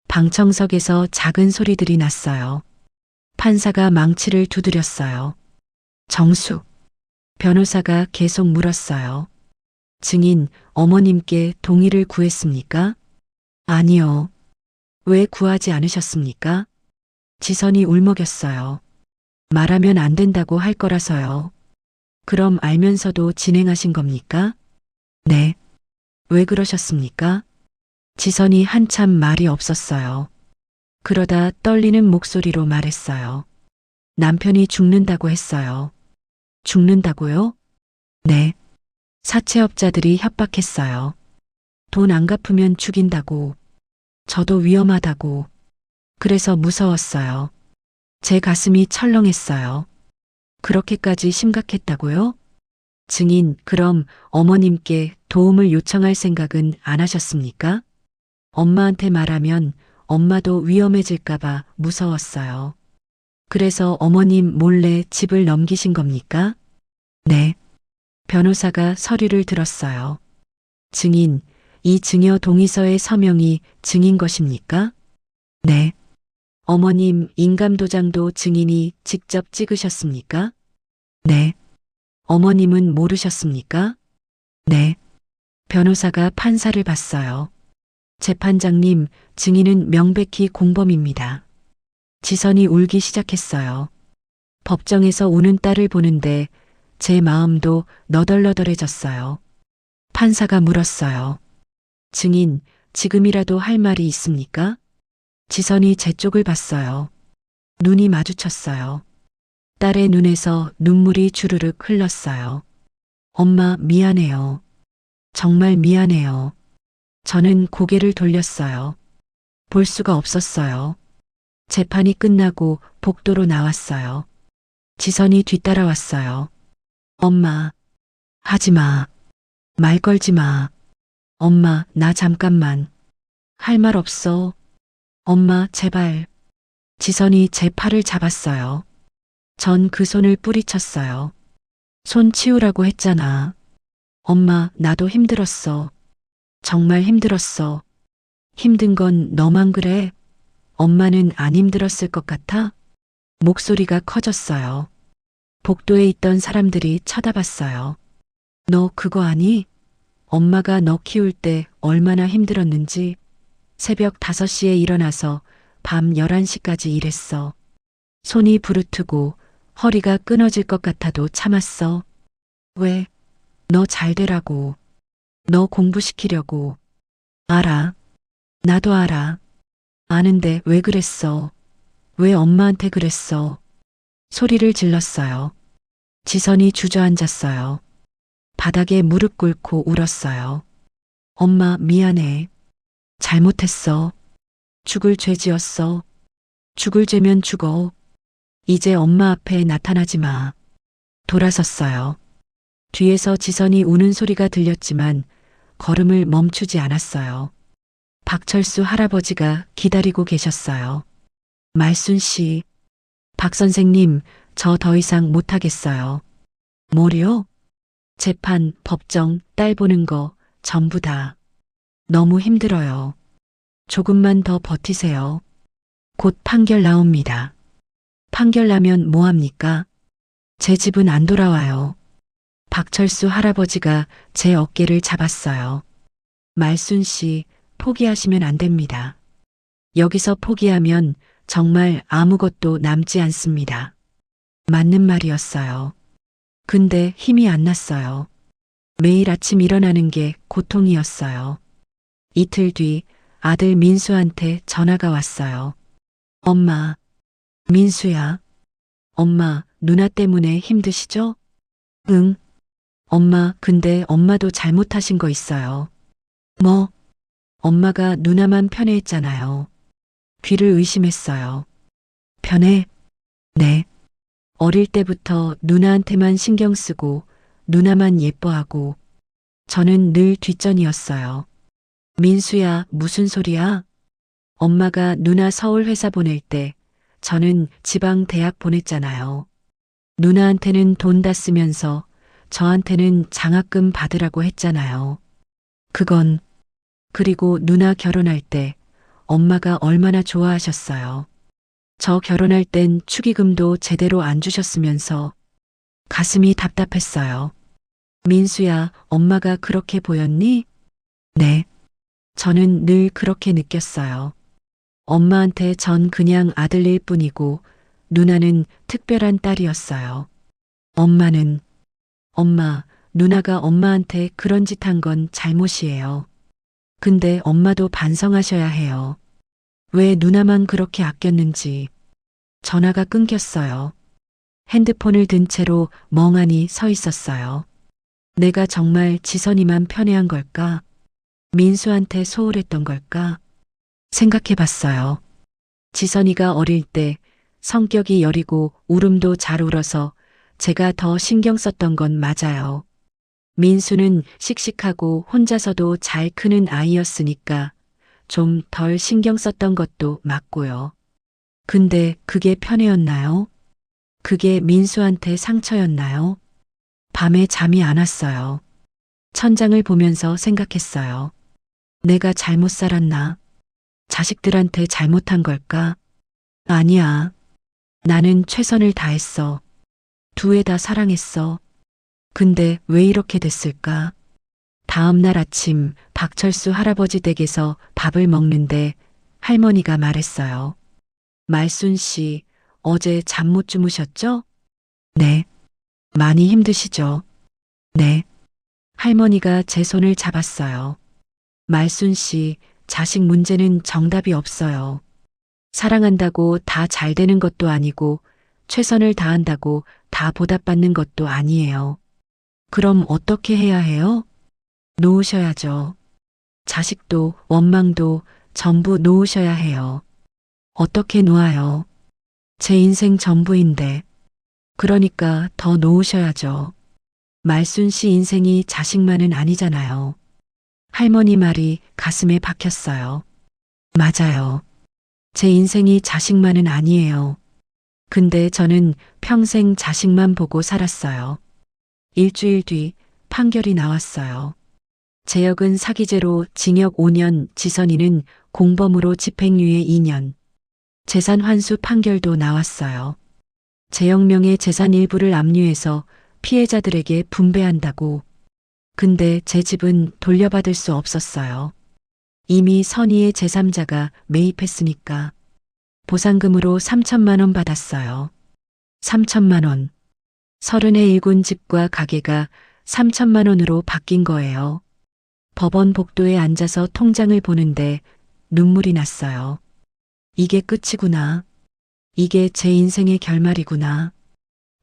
방청석에서 작은 소리들이 났어요. 판사가 망치를 두드렸어요. 정숙. 변호사가 계속 물었어요. 증인, 어머님께 동의를 구했습니까? 아니요. 왜 구하지 않으셨습니까? 지선이 울먹였어요. 말하면 안 된다고 할 거라서요. 그럼 알면서도 진행하신 겁니까? 네. 왜 그러셨습니까? 지선이 한참 말이 없었어요. 그러다 떨리는 목소리로 말했어요. 남편이 죽는다고 했어요. 죽는다고요? 네. 사채업자들이 협박했어요. 돈 안 갚으면 죽인다고. 저도 위험하다고. 그래서 무서웠어요. 제 가슴이 철렁했어요. 그렇게까지 심각했다고요? 증인, 그럼 어머님께 도움을 요청할 생각은 안 하셨습니까? 엄마한테 말하면 엄마도 위험해질까봐 무서웠어요. 그래서 어머님 몰래 집을 넘기신 겁니까? 네. 변호사가 서류를 들었어요. 증인, 이 증여 동의서의 서명이 증인 것입니까? 네. 어머님 인감도장도 증인이 직접 찍으셨습니까? 네. 어머님은 모르셨습니까? 네. 변호사가 판사를 봤어요. 재판장님, 증인은 명백히 공범입니다. 지선이 울기 시작했어요. 법정에서 우는 딸을 보는데 제 마음도 너덜너덜해졌어요. 판사가 물었어요. 증인, 지금이라도 할 말이 있습니까? 지선이 제 쪽을 봤어요. 눈이 마주쳤어요. 딸의 눈에서 눈물이 주르륵 흘렀어요. 엄마, 미안해요. 정말 미안해요. 저는 고개를 돌렸어요. 볼 수가 없었어요. 재판이 끝나고 복도로 나왔어요. 지선이 뒤따라왔어요. 엄마, 하지 마. 말 걸지 마. 엄마, 나 잠깐만. 할 말 없어. 엄마, 제발. 지선이 제 팔을 잡았어요. 전 그 손을 뿌리쳤어요. 손 치우라고 했잖아. 엄마, 나도 힘들었어. 정말 힘들었어. 힘든 건 너만 그래? 엄마는 안 힘들었을 것 같아? 목소리가 커졌어요. 복도에 있던 사람들이 쳐다봤어요. 너 그거 아니? 엄마가 너 키울 때 얼마나 힘들었는지. 새벽 5시에 일어나서 밤 11시까지 일했어. 손이 부르트고 허리가 끊어질 것 같아도 참았어. 왜? 너 잘 되라고. 너 공부시키려고. 알아. 나도 알아. 아는데 왜 그랬어? 왜 엄마한테 그랬어? 소리를 질렀어요. 지선이 주저앉았어요. 바닥에 무릎 꿇고 울었어요. 엄마, 미안해. 잘못했어. 죽을 죄 지었어. 죽을 죄면 죽어. 이제 엄마 앞에 나타나지 마. 돌아섰어요. 뒤에서 지선이 우는 소리가 들렸지만 걸음을 멈추지 않았어요. 박철수 할아버지가 기다리고 계셨어요. 말순 씨, 박 선생님, 저 더 이상 못하겠어요. 뭐요? 재판, 법정, 딸 보는 거 전부 다. 너무 힘들어요. 조금만 더 버티세요. 곧 판결 나옵니다. 판결 나면 뭐합니까? 제 집은 안 돌아와요. 박철수 할아버지가 제 어깨를 잡았어요. 말순 씨, 포기하시면 안 됩니다. 여기서 포기하면 정말 아무것도 남지 않습니다. 맞는 말이었어요. 근데 힘이 안 났어요. 매일 아침 일어나는 게 고통이었어요. 이틀 뒤 아들 민수한테 전화가 왔어요. 엄마, 민수야. 엄마, 누나 때문에 힘드시죠? 응. 엄마, 근데 엄마도 잘못하신 거 있어요. 뭐? 엄마가 누나만 편애했잖아요. 귀를 의심했어요. 편애? 네. 어릴 때부터 누나한테만 신경 쓰고 누나만 예뻐하고 저는 늘 뒷전이었어요. 민수야, 무슨 소리야? 엄마가 누나 서울 회사 보낼 때 저는 지방 대학 보냈잖아요. 누나한테는 돈 다 쓰면서 저한테는 장학금 받으라고 했잖아요. 그건, 그리고 누나 결혼할 때 엄마가 얼마나 좋아하셨어요. 저 결혼할 땐 축의금도 제대로 안 주셨으면서 가슴이 답답했어요. 민수야, 엄마가 그렇게 보였니? 네. 저는 늘 그렇게 느꼈어요. 엄마한테 전 그냥 아들일 뿐이고 누나는 특별한 딸이었어요. 엄마는, 엄마, 누나가 엄마한테 그런 짓 한 건 잘못이에요. 근데 엄마도 반성하셔야 해요. 왜 누나만 그렇게 아꼈는지. 전화가 끊겼어요. 핸드폰을 든 채로 멍하니 서 있었어요. 내가 정말 지선이만 편애한 걸까? 민수한테 소홀했던 걸까? 생각해 봤어요. 지선이가 어릴 때 성격이 여리고 울음도 잘 울어서 제가 더 신경 썼던 건 맞아요. 민수는 씩씩하고 혼자서도 잘 크는 아이였으니까 좀 덜 신경 썼던 것도 맞고요. 근데 그게 편애였나요? 그게 민수한테 상처였나요? 밤에 잠이 안 왔어요. 천장을 보면서 생각했어요. 내가 잘못 살았나? 자식들한테 잘못한 걸까? 아니야. 나는 최선을 다했어. 두 애 다 사랑했어. 근데 왜 이렇게 됐을까? 다음 날 아침 박철수 할아버지 댁에서 밥을 먹는데 할머니가 말했어요. 말순 씨, 어제 잠 못 주무셨죠? 네. 많이 힘드시죠? 네. 할머니가 제 손을 잡았어요. 말순 씨, 자식 문제는 정답이 없어요. 사랑한다고 다 잘 되는 것도 아니고 최선을 다한다고 다 보답받는 것도 아니에요. 그럼 어떻게 해야 해요? 놓으셔야죠. 자식도 원망도 전부 놓으셔야 해요. 어떻게 놓아요? 제 인생 전부인데. 그러니까 더 놓으셔야죠. 말순 씨 인생이 자식만은 아니잖아요. 할머니 말이 가슴에 박혔어요. 맞아요. 제 인생이 자식만은 아니에요. 근데 저는 평생 자식만 보고 살았어요. 일주일 뒤 판결이 나왔어요. 재혁은 사기죄로 징역 5년, 지선이는 공범으로 집행유예 2년. 재산 환수 판결도 나왔어요. 재혁명의 재산 일부를 압류해서 피해자들에게 분배한다고. 근데 제 집은 돌려받을 수 없었어요. 이미 선의의 제3자가 매입했으니까. 보상금으로 3천만 원 받았어요. 3천만 원. 30의 일군 집과 가게가 3천만 원으로 바뀐 거예요. 법원 복도에 앉아서 통장을 보는데 눈물이 났어요. 이게 끝이구나. 이게 제 인생의 결말이구나.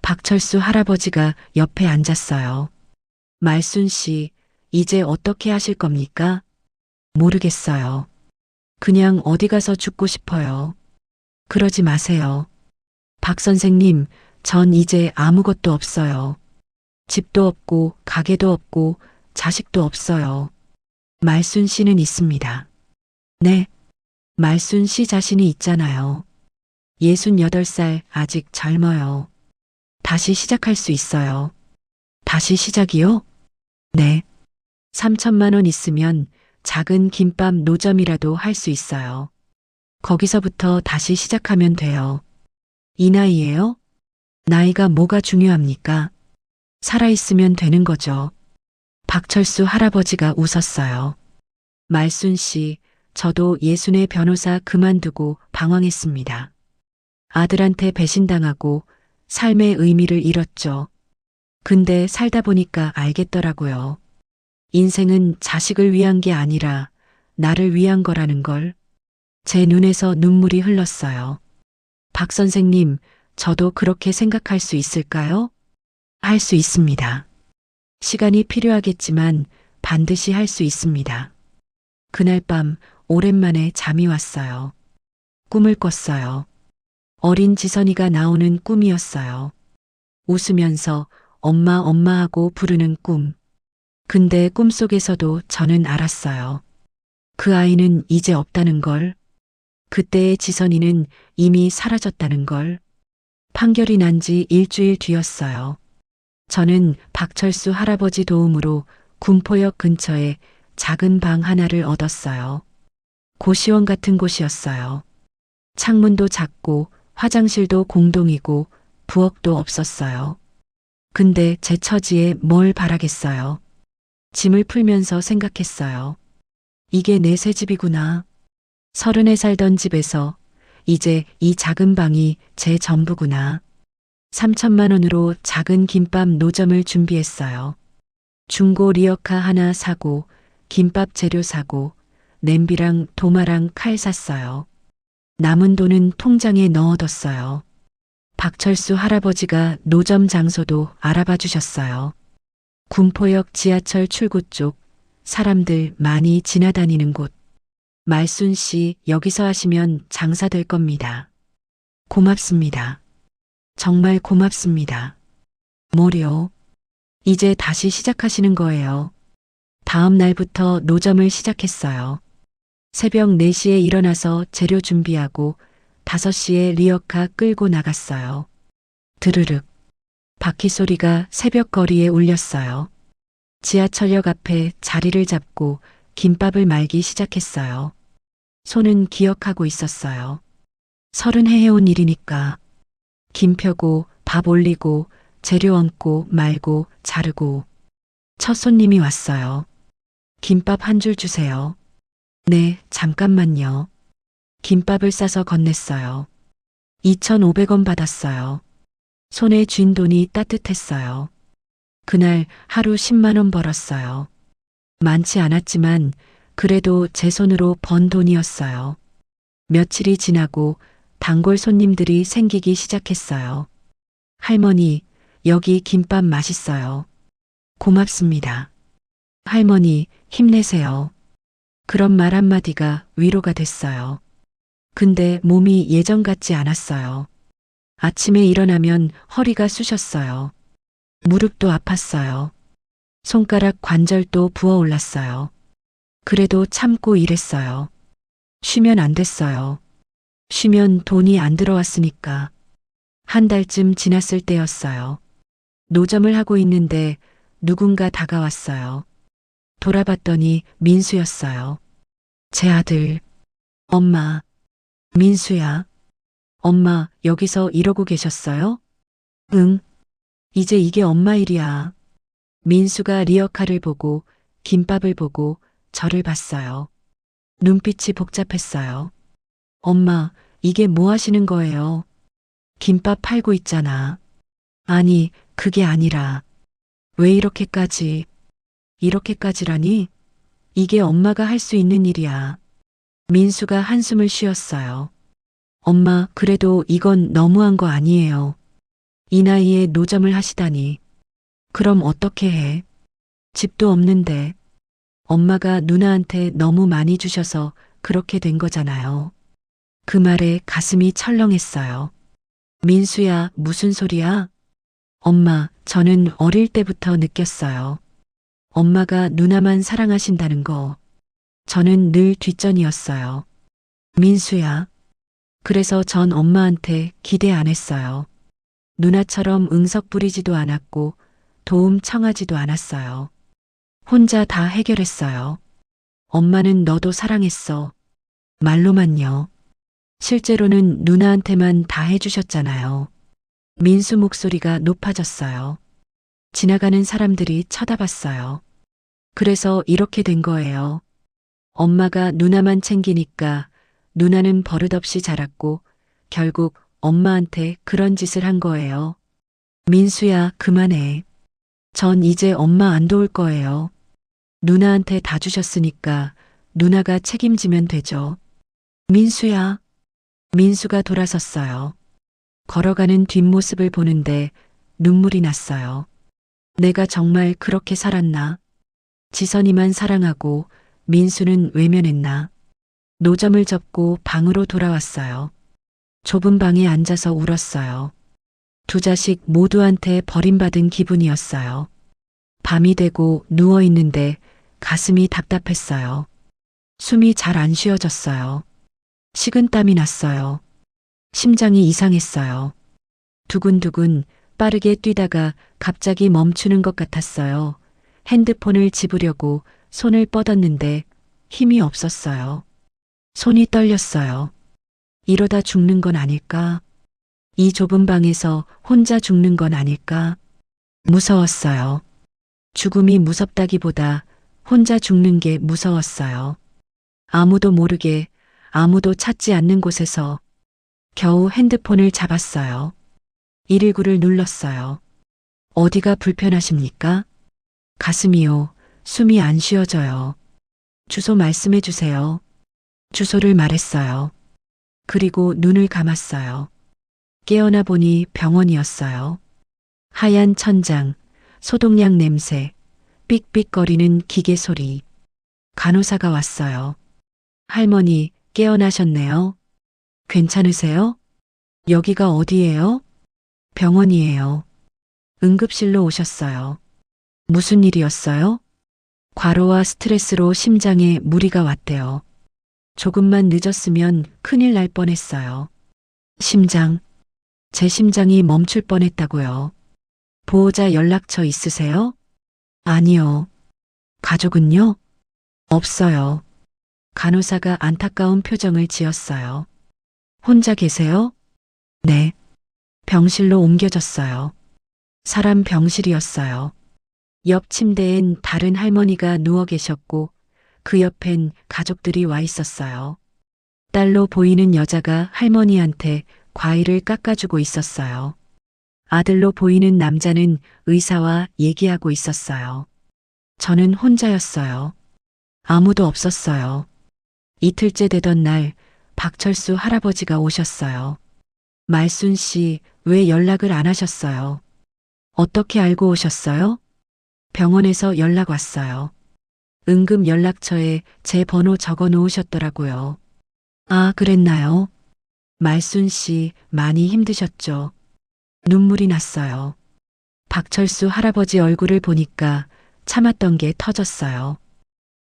박철수 할아버지가 옆에 앉았어요. 말순 씨, 이제 어떻게 하실 겁니까? 모르겠어요. 그냥 어디 가서 죽고 싶어요. 그러지 마세요. 박 선생님, 전 이제 아무것도 없어요. 집도 없고, 가게도 없고, 자식도 없어요. 말순 씨는 있습니다. 네, 말순 씨 자신이 있잖아요. 68살 아직 젊어요. 다시 시작할 수 있어요. 다시 시작이요? 네. 3천만 원 있으면 작은 김밥 노점이라도 할 수 있어요. 거기서부터 다시 시작하면 돼요. 이 나이에요? 나이가 뭐가 중요합니까? 살아있으면 되는 거죠. 박철수 할아버지가 웃었어요. 말순 씨, 저도 예순의 변호사 그만두고 방황했습니다. 아들한테 배신당하고 삶의 의미를 잃었죠. 근데 살다 보니까 알겠더라고요. 인생은 자식을 위한 게 아니라 나를 위한 거라는 걸. 제 눈에서 눈물이 흘렀어요. 박 선생님, 저도 그렇게 생각할 수 있을까요? 할 수 있습니다. 시간이 필요하겠지만 반드시 할 수 있습니다. 그날 밤 오랜만에 잠이 왔어요. 꿈을 꿨어요. 어린 지선이가 나오는 꿈이었어요. 웃으면서 엄마 엄마 하고 부르는 꿈. 근데 꿈속에서도 저는 알았어요. 그 아이는 이제 없다는 걸. 그때의 지선이는 이미 사라졌다는 걸. 판결이 난 지 일주일 뒤였어요. 저는 박철수 할아버지 도움으로 군포역 근처에 작은 방 하나를 얻었어요. 고시원 같은 곳이었어요. 창문도 작고 화장실도 공동이고 부엌도 없었어요. 근데 제 처지에 뭘 바라겠어요. 짐을 풀면서 생각했어요. 이게 내 새 집이구나. 30에 살던 집에서 이제 이 작은 방이 제 전부구나. 3천만 원으로 작은 김밥 노점을 준비했어요. 중고 리어카 하나 사고 김밥 재료 사고 냄비랑 도마랑 칼 샀어요. 남은 돈은 통장에 넣어뒀어요. 박철수 할아버지가 노점 장소도 알아봐 주셨어요. 군포역 지하철 출구 쪽, 사람들 많이 지나다니는 곳. 말순 씨, 여기서 하시면 장사 될 겁니다. 고맙습니다. 정말 고맙습니다. 뭐요? 이제 다시 시작하시는 거예요. 다음 날부터 노점을 시작했어요. 새벽 4시에 일어나서 재료 준비하고 5시에 리어카 끌고 나갔어요. 드르륵. 바퀴 소리가 새벽 거리에 울렸어요. 지하철역 앞에 자리를 잡고 김밥을 말기 시작했어요. 손은 기억하고 있었어요. 30해 해온 일이니까. 김 펴고 밥 올리고 재료 얹고 말고 자르고. 첫 손님이 왔어요. 김밥 한 줄 주세요. 네, 잠깐만요. 김밥을 싸서 건넸어요. 2,500원 받았어요. 손에 쥔 돈이 따뜻했어요. 그날 하루 10만 원 벌었어요. 많지 않았지만 그래도 제 손으로 번 돈이었어요. 며칠이 지나고 단골 손님들이 생기기 시작했어요. 할머니, 여기 김밥 맛있어요. 고맙습니다. 할머니, 힘내세요. 그런 말 한마디가 위로가 됐어요. 근데 몸이 예전 같지 않았어요. 아침에 일어나면 허리가 쑤셨어요. 무릎도 아팠어요. 손가락 관절도 부어올랐어요. 그래도 참고 일했어요. 쉬면 안 됐어요. 쉬면 돈이 안 들어왔으니까. 한 달쯤 지났을 때였어요. 노점을 하고 있는데 누군가 다가왔어요. 돌아봤더니 민수였어요. 제 아들. 엄마. 민수야. 엄마, 여기서 이러고 계셨어요? 응. 이제 이게 엄마 일이야. 민수가 리어카를 보고 김밥을 보고 저를 봤어요. 눈빛이 복잡했어요. 엄마, 이게 뭐 하시는 거예요? 김밥 팔고 있잖아. 아니, 그게 아니라. 왜 이렇게까지라니? 이게 엄마가 할 수 있는 일이야. 민수가 한숨을 쉬었어요. 엄마, 그래도 이건 너무한 거 아니에요. 이 나이에 노점을 하시다니. 그럼 어떻게 해? 집도 없는데. 엄마가 누나한테 너무 많이 주셔서 그렇게 된 거잖아요. 그 말에 가슴이 철렁했어요. 민수야, 무슨 소리야? 엄마, 저는 어릴 때부터 느꼈어요. 엄마가 누나만 사랑하신다는 거. 저는 늘 뒷전이었어요. 민수야. 그래서 전 엄마한테 기대 안 했어요. 누나처럼 응석 부리지도 않았고 도움 청하지도 않았어요. 혼자 다 해결했어요. 엄마는 너도 사랑했어. 말로만요. 실제로는 누나한테만 다 해주셨잖아요. 민수 목소리가 높아졌어요. 지나가는 사람들이 쳐다봤어요. 그래서 이렇게 된 거예요. 엄마가 누나만 챙기니까 누나는 버릇없이 자랐고 결국 엄마한테 그런 짓을 한 거예요. 민수야, 그만해. 전 이제 엄마 안 도울 거예요. 누나한테 다 주셨으니까 누나가 책임지면 되죠. 민수야. 민수가 돌아섰어요. 걸어가는 뒷모습을 보는데 눈물이 났어요. 내가 정말 그렇게 살았나? 지선이만 사랑하고 민수는 외면했나? 노점을 접고 방으로 돌아왔어요. 좁은 방에 앉아서 울었어요. 두 자식 모두한테 버림받은 기분이었어요. 밤이 되고 누워 있는데 가슴이 답답했어요. 숨이 잘 안 쉬어졌어요. 식은땀이 났어요. 심장이 이상했어요. 두근두근 빠르게 뛰다가 갑자기 멈추는 것 같았어요. 핸드폰을 집으려고 손을 뻗었는데 힘이 없었어요. 손이 떨렸어요. 이러다 죽는 건 아닐까? 이 좁은 방에서 혼자 죽는 건 아닐까? 무서웠어요. 죽음이 무섭다기보다 혼자 죽는 게 무서웠어요. 아무도 모르게 아무도 찾지 않는 곳에서 겨우 핸드폰을 잡았어요. 119를 눌렀어요. 어디가 불편하십니까? 가슴이요. 숨이 안 쉬어져요. 주소 말씀해 주세요. 주소를 말했어요. 그리고 눈을 감았어요. 깨어나 보니 병원이었어요. 하얀 천장, 소독약 냄새, 삑삑거리는 기계 소리. 간호사가 왔어요. 할머니, 깨어나셨네요. 괜찮으세요? 여기가 어디예요? 병원이에요. 응급실로 오셨어요. 무슨 일이었어요? 과로와 스트레스로 심장에 무리가 왔대요. 조금만 늦었으면 큰일 날 뻔했어요. 심장. 제 심장이 멈출 뻔했다고요. 보호자 연락처 있으세요? 아니요. 가족은요? 없어요. 간호사가 안타까운 표정을 지었어요. 혼자 계세요? 네. 병실로 옮겨졌어요. 사람 병실이었어요. 옆 침대엔 다른 할머니가 누워 계셨고 그 옆엔 가족들이 와 있었어요. 딸로 보이는 여자가 할머니한테 과일을 깎아주고 있었어요. 아들로 보이는 남자는 의사와 얘기하고 있었어요. 저는 혼자였어요. 아무도 없었어요. 이틀째 되던 날 박철수 할아버지가 오셨어요. 말순 씨, 왜 연락을 안 하셨어요? 어떻게 알고 오셨어요? 병원에서 연락 왔어요. 응급 연락처에 제 번호 적어 놓으셨더라고요. 아, 그랬나요? 말순 씨, 많이 힘드셨죠? 눈물이 났어요. 박철수 할아버지 얼굴을 보니까 참았던 게 터졌어요.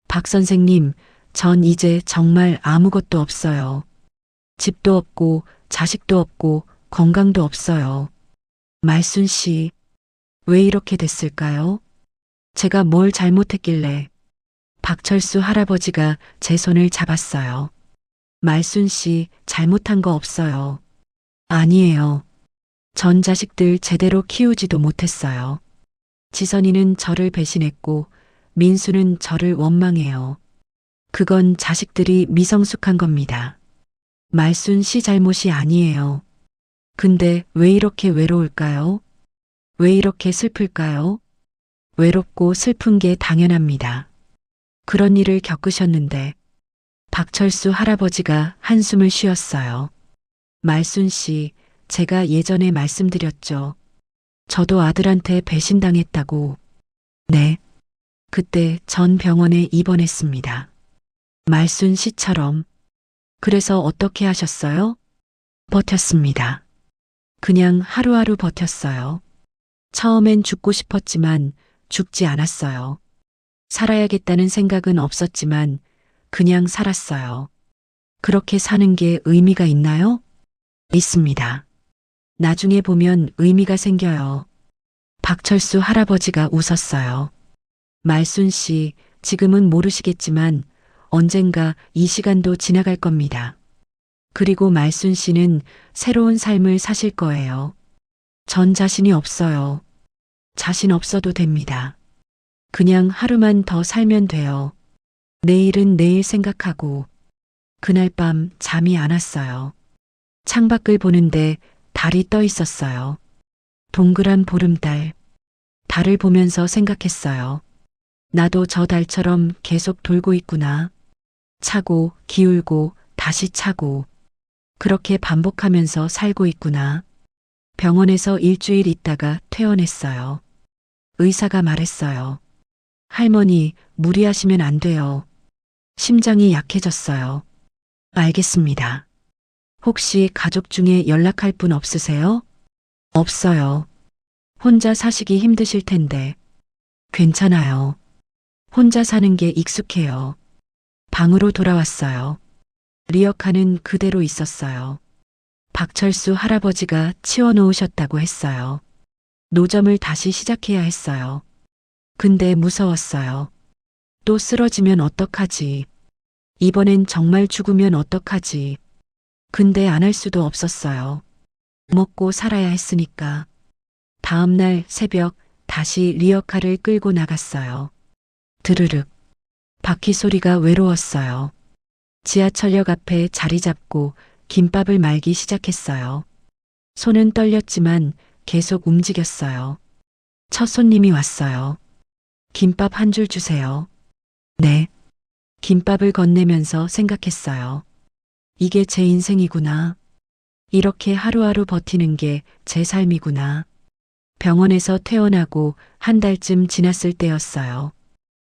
박 선생님, 전 이제 정말 아무것도 없어요. 집도 없고 자식도 없고 건강도 없어요. 말순 씨, 왜 이렇게 됐을까요? 제가 뭘 잘못했길래. 박철수 할아버지가 제 손을 잡았어요. 말순 씨, 잘못한 거 없어요. 아니에요. 전 자식들 제대로 키우지도 못했어요. 지선이는 저를 배신했고 민수는 저를 원망해요. 그건 자식들이 미성숙한 겁니다. 말순 씨 잘못이 아니에요. 근데 왜 이렇게 외로울까요? 왜 이렇게 슬플까요? 외롭고 슬픈 게 당연합니다. 그런 일을 겪으셨는데 박철수 할아버지가 한숨을 쉬었어요. 말순 씨, 제가 예전에 말씀드렸죠. 저도 아들한테 배신당했다고. 네. 그때 전 병원에 입원했습니다. 말순 씨처럼. 그래서 어떻게 하셨어요? 버텼습니다. 그냥 하루하루 버텼어요. 처음엔 죽고 싶었지만 죽지 않았어요. 살아야겠다는 생각은 없었지만 그냥 살았어요. 그렇게 사는 게 의미가 있나요? 있습니다. 나중에 보면 의미가 생겨요. 박철수 할아버지가 웃었어요. 말순 씨, 지금은 모르시겠지만 언젠가 이 시간도 지나갈 겁니다. 그리고 말순 씨는 새로운 삶을 사실 거예요. 전 자신이 없어요. 자신 없어도 됩니다. 그냥 하루만 더 살면 돼요. 내일은 내일 생각하고. 그날 밤 잠이 안 왔어요. 창밖을 보는데 달이 떠 있었어요. 동그란 보름달. 달을 보면서 생각했어요. 나도 저 달처럼 계속 돌고 있구나. 차고, 기울고, 다시 차고. 그렇게 반복하면서 살고 있구나. 병원에서 일주일 있다가 퇴원했어요. 의사가 말했어요. 할머니, 무리하시면 안 돼요. 심장이 약해졌어요. 알겠습니다. 혹시 가족 중에 연락할 분 없으세요? 없어요. 혼자 사시기 힘드실 텐데. 괜찮아요. 혼자 사는 게 익숙해요. 방으로 돌아왔어요. 리어카는 그대로 있었어요. 박철수 할아버지가 치워놓으셨다고 했어요. 노점을 다시 시작해야 했어요. 근데 무서웠어요. 또 쓰러지면 어떡하지? 이번엔 정말 죽으면 어떡하지? 근데 안 할 수도 없었어요. 먹고 살아야 했으니까. 다음날 새벽 다시 리어카를 끌고 나갔어요. 드르륵. 바퀴 소리가 외로웠어요. 지하철역 앞에 자리 잡고 김밥을 말기 시작했어요. 손은 떨렸지만 계속 움직였어요. 첫 손님이 왔어요. 김밥 한 줄 주세요. 네. 김밥을 건네면서 생각했어요. 이게 제 인생이구나. 이렇게 하루하루 버티는 게 제 삶이구나. 병원에서 퇴원하고 한 달쯤 지났을 때였어요.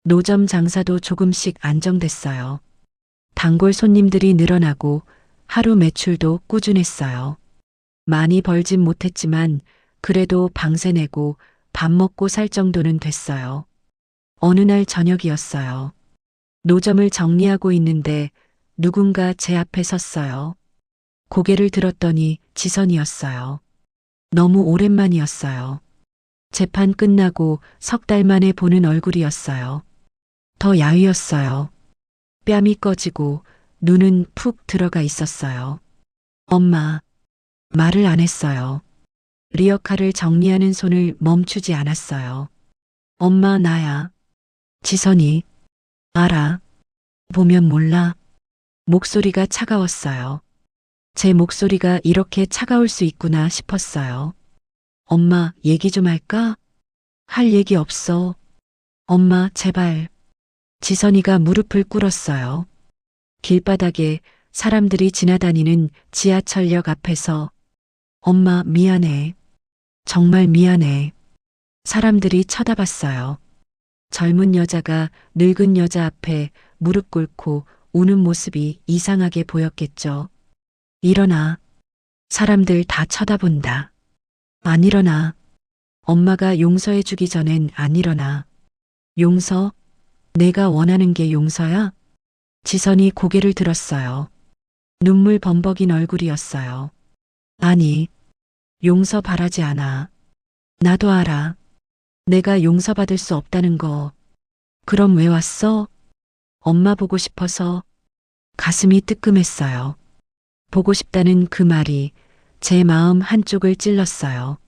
노점 장사도 조금씩 안정됐어요. 단골 손님들이 늘어나고 하루 매출도 꾸준했어요. 많이 벌진 못했지만 그래도 방세 내고 밥 먹고 살 정도는 됐어요. 어느 날 저녁이었어요. 노점을 정리하고 있는데 누군가 제 앞에 섰어요. 고개를 들었더니 지선이었어요. 너무 오랜만이었어요. 재판 끝나고 석 달 만에 보는 얼굴이었어요. 더 야위었어요. 뺨이 꺼지고 눈은 푹 들어가 있었어요. 엄마. 말을 안 했어요. 리어카를 정리하는 손을 멈추지 않았어요. 엄마 나야. 지선이. 알아. 보면 몰라. 목소리가 차가웠어요. 제 목소리가 이렇게 차가울 수 있구나 싶었어요. 엄마, 얘기 좀 할까? 할 얘기 없어. 엄마, 제발. 지선이가 무릎을 꿇었어요. 길바닥에 사람들이 지나다니는 지하철역 앞에서 엄마, 미안해. 정말 미안해. 사람들이 쳐다봤어요. 젊은 여자가 늙은 여자 앞에 무릎 꿇고 우는 모습이 이상하게 보였겠죠. 일어나. 사람들 다 쳐다본다. 안 일어나. 엄마가 용서해 주기 전엔 안 일어나. 용서? 내가 원하는 게 용서야? 지선이 고개를 들었어요. 눈물 범벅인 얼굴이었어요. 아니, 용서 바라지 않아. 나도 알아. 내가 용서받을 수 없다는 거. 그럼 왜 왔어? 엄마 보고 싶어서. 가슴이 뜨끔했어요. 보고 싶다는 그 말이 제 마음 한쪽을 찔렀어요.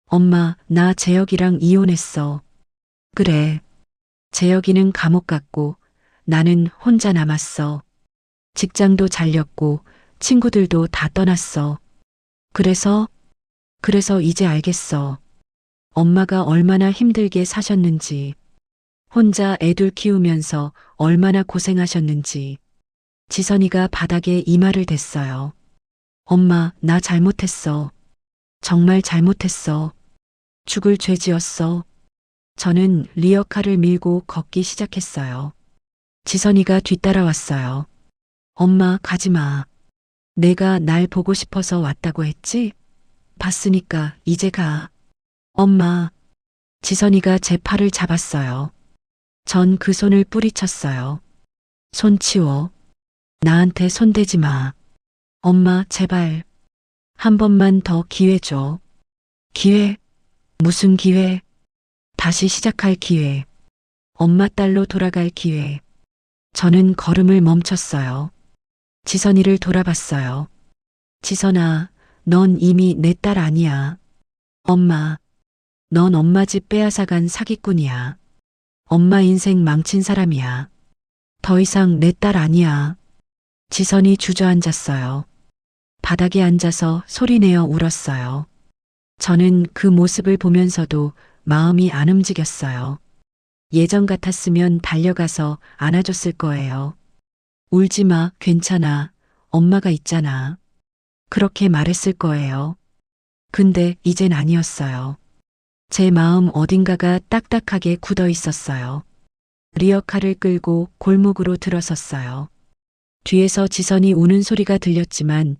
엄마, 나 재혁이랑 이혼했어. 그래. 재혁이는 감옥 갔고 나는 혼자 남았어. 직장도 잘렸고 친구들도 다 떠났어. 그래서 이제 알겠어. 엄마가 얼마나 힘들게 사셨는지, 혼자 애들 키우면서 얼마나 고생하셨는지. 지선이가 바닥에 이마를 댔어요. 엄마, 나 잘못했어. 정말 잘못했어. 죽을 죄 지었어. 저는 리어카를 밀고 걷기 시작했어요. 지선이가 뒤따라왔어요. 엄마, 가지 마. 내가 날 보고 싶어서 왔다고 했지? 봤으니까 이제 가. 엄마. 지선이가 제 팔을 잡았어요. 전 그 손을 뿌리쳤어요. 손 치워. 나한테 손대지 마. 엄마, 제발. 한 번만 더 기회 줘. 기회? 무슨 기회? 다시 시작할 기회. 엄마 딸로 돌아갈 기회. 저는 걸음을 멈췄어요. 지선이를 돌아봤어요. 지선아, 넌 이미 내 딸 아니야. 엄마, 넌 엄마 집 빼앗아간 사기꾼이야. 엄마 인생 망친 사람이야. 더 이상 내 딸 아니야. 지선이 주저앉았어요. 바닥에 앉아서 소리내어 울었어요. 저는 그 모습을 보면서도 마음이 안 움직였어요. 예전 같았으면 달려가서 안아줬을 거예요. 울지 마, 괜찮아. 엄마가 있잖아. 그렇게 말했을 거예요. 근데 이젠 아니었어요. 제 마음 어딘가가 딱딱하게 굳어 있었어요. 리어카를 끌고 골목으로 들어섰어요. 뒤에서 지선이 우는 소리가 들렸지만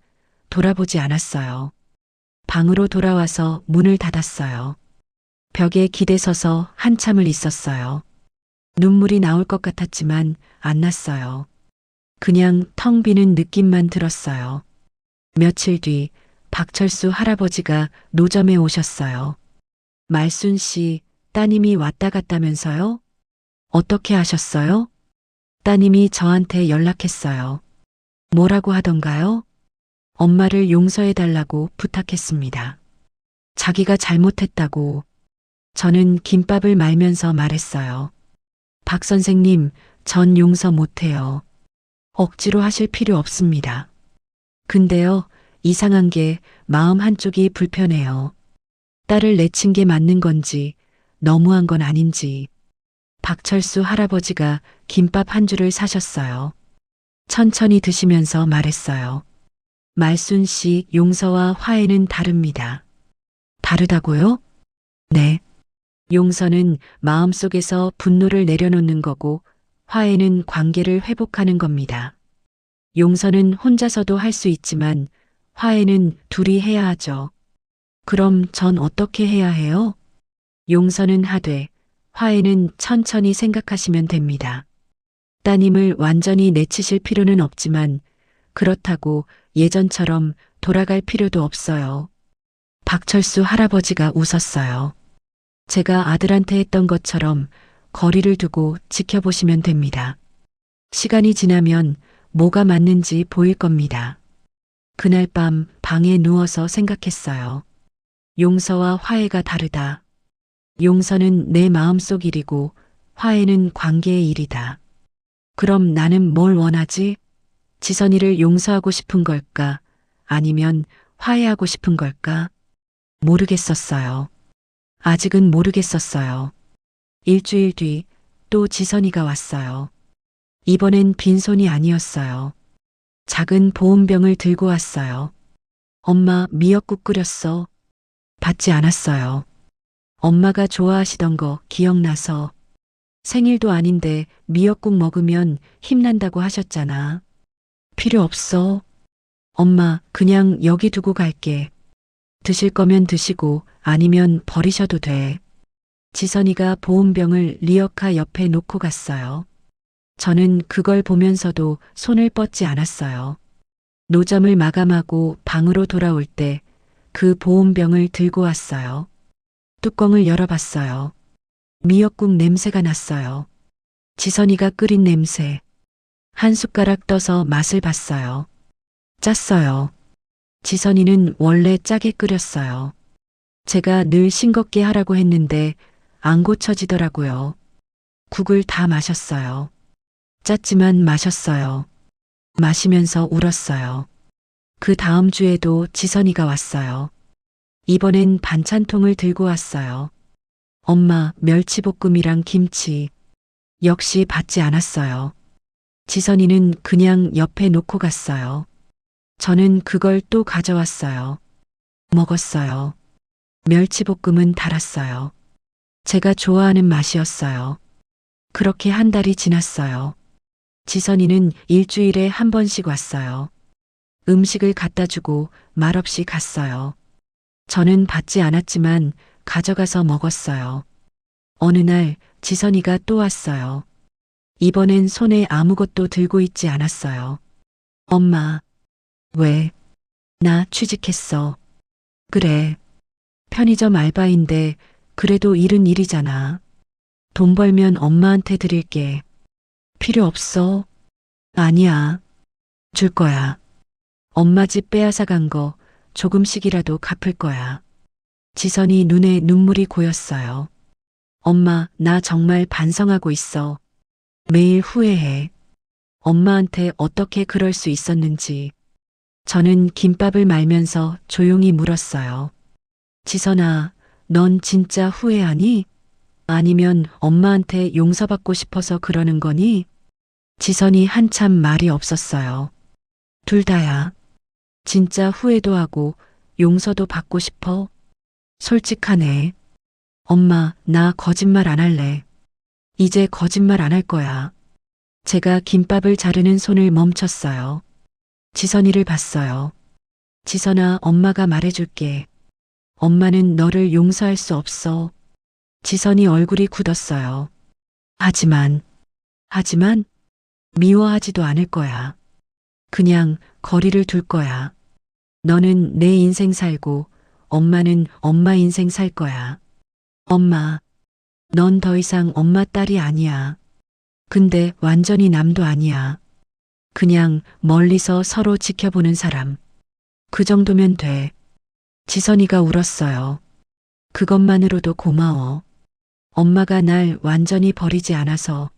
돌아보지 않았어요. 방으로 돌아와서 문을 닫았어요. 벽에 기대서서 한참을 있었어요. 눈물이 나올 것 같았지만 안 났어요. 그냥 텅 비는 느낌만 들었어요. 며칠 뒤 박철수 할아버지가 노점에 오셨어요. 말순 씨, 따님이 왔다 갔다면서요? 어떻게 하셨어요? 따님이 저한테 연락했어요. 뭐라고 하던가요? 엄마를 용서해달라고 부탁했습니다. 자기가 잘못했다고. 저는 김밥을 말면서 말했어요. 박 선생님, 전 용서 못해요. 억지로 하실 필요 없습니다. 근데요, 이상한 게 마음 한쪽이 불편해요. 딸을 내친 게 맞는 건지, 너무한 건 아닌지. 박철수 할아버지가 김밥 한 줄을 사셨어요. 천천히 드시면서 말했어요. 말순 씨, 용서와 화해는 다릅니다. 다르다고요? 네. 용서는 마음속에서 분노를 내려놓는 거고, 화해는 관계를 회복하는 겁니다. 용서는 혼자서도 할 수 있지만, 화해는 둘이 해야 하죠. 그럼 전 어떻게 해야 해요? 용서는 하되, 화해는 천천히 생각하시면 됩니다. 따님을 완전히 내치실 필요는 없지만, 그렇다고 예전처럼 돌아갈 필요도 없어요. 박철수 할아버지가 웃었어요. 제가 아들한테 했던 것처럼 거리를 두고 지켜보시면 됩니다. 시간이 지나면 뭐가 맞는지 보일 겁니다. 그날 밤 방에 누워서 생각했어요. 용서와 화해가 다르다. 용서는 내 마음속 일이고 화해는 관계의 일이다. 그럼 나는 뭘 원하지? 지선이를 용서하고 싶은 걸까? 아니면 화해하고 싶은 걸까? 모르겠었어요. 아직은 모르겠었어요. 일주일 뒤 또 지선이가 왔어요. 이번엔 빈손이 아니었어요. 작은 보온병을 들고 왔어요. 엄마, 미역국 끓였어. 받지 않았어요. 엄마가 좋아하시던 거 기억나서. 생일도 아닌데 미역국 먹으면 힘난다고 하셨잖아. 필요 없어. 엄마, 그냥 여기 두고 갈게. 드실 거면 드시고 아니면 버리셔도 돼. 지선이가 보온병을 리어카 옆에 놓고 갔어요. 저는 그걸 보면서도 손을 뻗지 않았어요. 노점을 마감하고 방으로 돌아올 때 그 보온병을 들고 왔어요. 뚜껑을 열어봤어요. 미역국 냄새가 났어요. 지선이가 끓인 냄새. 한 숟가락 떠서 맛을 봤어요. 짰어요. 지선이는 원래 짜게 끓였어요. 제가 늘 싱겁게 하라고 했는데 안 고쳐지더라고요. 국을 다 마셨어요. 짰지만 마셨어요. 마시면서 울었어요. 그 다음 주에도 지선이가 왔어요. 이번엔 반찬통을 들고 왔어요. 엄마, 멸치볶음이랑 김치. 역시 받지 않았어요. 지선이는 그냥 옆에 놓고 갔어요. 저는 그걸 또 가져왔어요. 먹었어요. 멸치볶음은 달았어요. 제가 좋아하는 맛이었어요. 그렇게 한 달이 지났어요. 지선이는 일주일에 한 번씩 왔어요. 음식을 갖다 주고 말없이 갔어요. 저는 받지 않았지만 가져가서 먹었어요. 어느 날 지선이가 또 왔어요. 이번엔 손에 아무것도 들고 있지 않았어요. 엄마, 왜? 나 취직했어. 그래. 편의점 알바인데 그래도 일은 일이잖아. 돈 벌면 엄마한테 드릴게. 필요 없어. 아니야. 줄 거야. 엄마 집 빼앗아 간 거 조금씩이라도 갚을 거야. 지선이 눈에 눈물이 고였어요. 엄마, 나 정말 반성하고 있어. 매일 후회해. 엄마한테 어떻게 그럴 수 있었는지. 저는 김밥을 말면서 조용히 물었어요. 지선아, 넌 진짜 후회하니? 아니면 엄마한테 용서받고 싶어서 그러는 거니? 지선이 한참 말이 없었어요. 둘 다야. 진짜 후회도 하고 용서도 받고 싶어. 솔직하네. 엄마, 나 거짓말 안 할래. 이제 거짓말 안 할 거야. 제가 김밥을 자르는 손을 멈췄어요. 지선이를 봤어요. 지선아, 엄마가 말해줄게. 엄마는 너를 용서할 수 없어. 지선이 얼굴이 굳었어요. 하지만 미워하지도 않을 거야. 그냥 거리를 둘 거야. 너는 내 인생 살고 엄마는 엄마 인생 살 거야. 엄마, 넌 더 이상 엄마 딸이 아니야. 근데 완전히 남도 아니야. 그냥 멀리서 서로 지켜보는 사람. 그 정도면 돼. 지선이가 울었어요. 그것만으로도 고마워. 엄마가 날 완전히 버리지 않아서.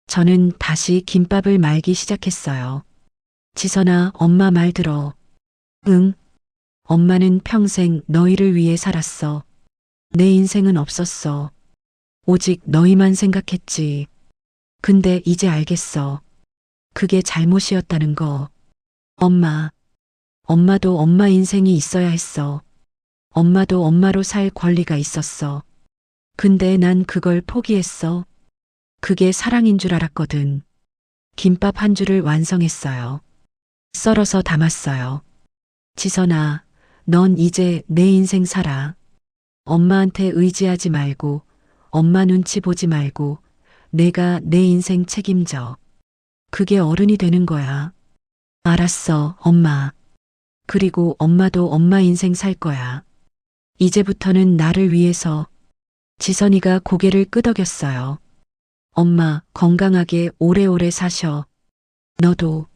저는 다시 김밥을 말기 시작했어요. 지선아, 엄마 말 들어. 응. 엄마는 평생 너희를 위해 살았어. 내 인생은 없었어. 오직 너희만 생각했지. 근데 이제 알겠어. 그게 잘못이었다는 거. 엄마. 엄마도 엄마 인생이 있어야 했어. 엄마도 엄마로 살 권리가 있었어. 근데 난 그걸 포기했어. 그게 사랑인 줄 알았거든. 김밥 한 줄을 완성했어요. 썰어서 담았어요. 지선아, 넌 이제 내 인생 살아. 엄마한테 의지하지 말고, 엄마 눈치 보지 말고, 내가 내 인생 책임져. 그게 어른이 되는 거야. 알았어, 엄마. 그리고 엄마도 엄마 인생 살 거야. 이제부터는 나를 위해서. 지선이가 고개를 끄덕였어요. 엄마, 건강하게 오래오래 사셔. 너도.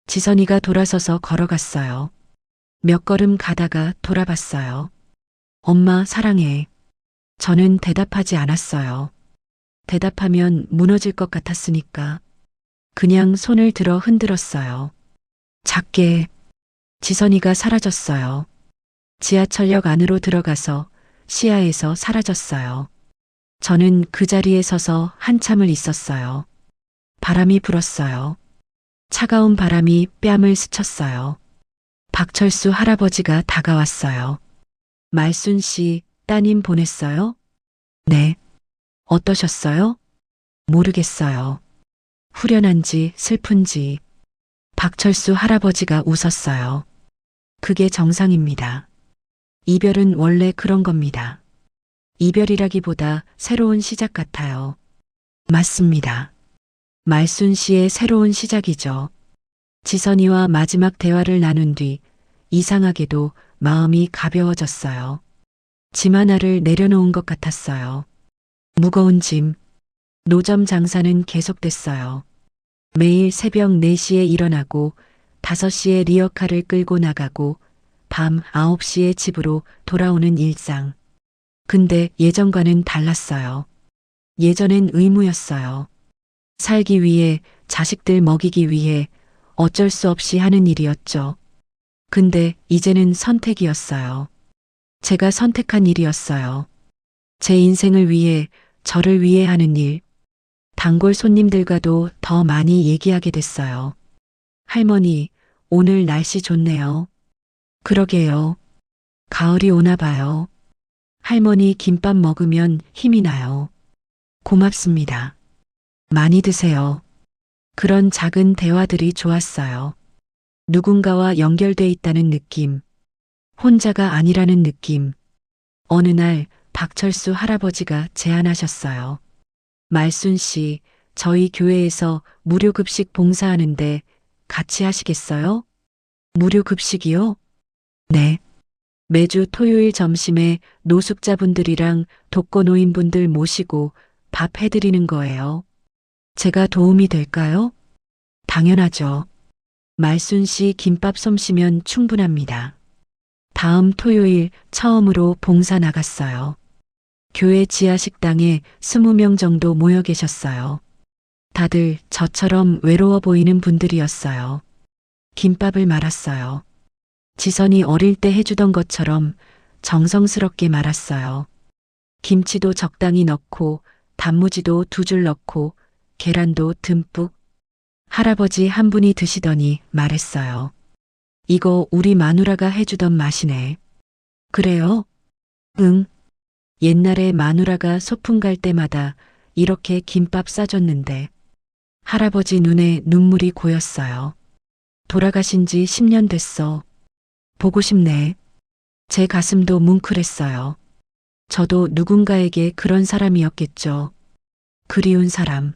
지선이가 돌아서서 걸어갔어요. 몇 걸음 가다가 돌아봤어요. 엄마, 사랑해. 저는 대답하지 않았어요. 대답하면 무너질 것 같았으니까. 그냥 손을 들어 흔들었어요. 작게. 지선이가 사라졌어요. 지하철역 안으로 들어가서 시야에서 사라졌어요. 저는 그 자리에 서서 한참을 있었어요. 바람이 불었어요. 차가운 바람이 뺨을 스쳤어요. 박철수 할아버지가 다가왔어요. 말순 씨, 따님 보냈어요? 네. 어떠셨어요? 모르겠어요. 후련한지 슬픈지. 박철수 할아버지가 웃었어요. 그게 정상입니다. 이별은 원래 그런 겁니다. 이별이라기보다 새로운 시작 같아요. 맞습니다. 말순 씨의 새로운 시작이죠. 지선이와 마지막 대화를 나눈 뒤 이상하게도 마음이 가벼워졌어요. 짐 하나를 내려놓은 것 같았어요. 무거운 짐. 노점 장사는 계속됐어요. 매일 새벽 4시에 일어나고 5시에 리어카를 끌고 나가고 밤 9시에 집으로 돌아오는 일상. 근데 예전과는 달랐어요. 예전엔 의무였어요. 살기 위해, 자식들 먹이기 위해 어쩔 수 없이 하는 일이었죠. 근데 이제는 선택이었어요. 제가 선택한 일이었어요. 제 인생을 위해, 저를 위해 하는 일. 단골 손님들과도 더 많이 얘기하게 됐어요. 할머니, 오늘 날씨 좋네요. 그러게요. 가을이 오나 봐요. 할머니 김밥 먹으면 힘이 나요. 고맙습니다. 많이 드세요. 그런 작은 대화들이 좋았어요. 누군가와 연결돼 있다는 느낌, 혼자가 아니라는 느낌. 어느 날 박철수 할아버지가 제안하셨어요. 말순 씨, 저희 교회에서 무료급식 봉사하는데 같이 하시겠어요? 무료급식이요? 네. 매주 토요일 점심에 노숙자분들이랑 독거노인분들 모시고 밥 해드리는 거예요. 제가 도움이 될까요? 당연하죠. 말순 씨 김밥 솜씨면 충분합니다. 다음 토요일 처음으로 봉사 나갔어요. 교회 지하 식당에 20명 정도 모여 계셨어요. 다들 저처럼 외로워 보이는 분들이었어요. 김밥을 말았어요. 지선이 어릴 때 해주던 것처럼 정성스럽게 말았어요. 김치도 적당히 넣고 단무지도 2줄 넣고 계란도 듬뿍. 할아버지 한 분이 드시더니 말했어요. 이거 우리 마누라가 해주던 맛이네. 그래요? 응. 옛날에 마누라가 소풍 갈 때마다 이렇게 김밥 싸줬는데 할아버지 눈에 눈물이 고였어요. 돌아가신 지 10년 됐어. 보고 싶네. 제 가슴도 뭉클했어요. 저도 누군가에게 그런 사람이었겠죠. 그리운 사람,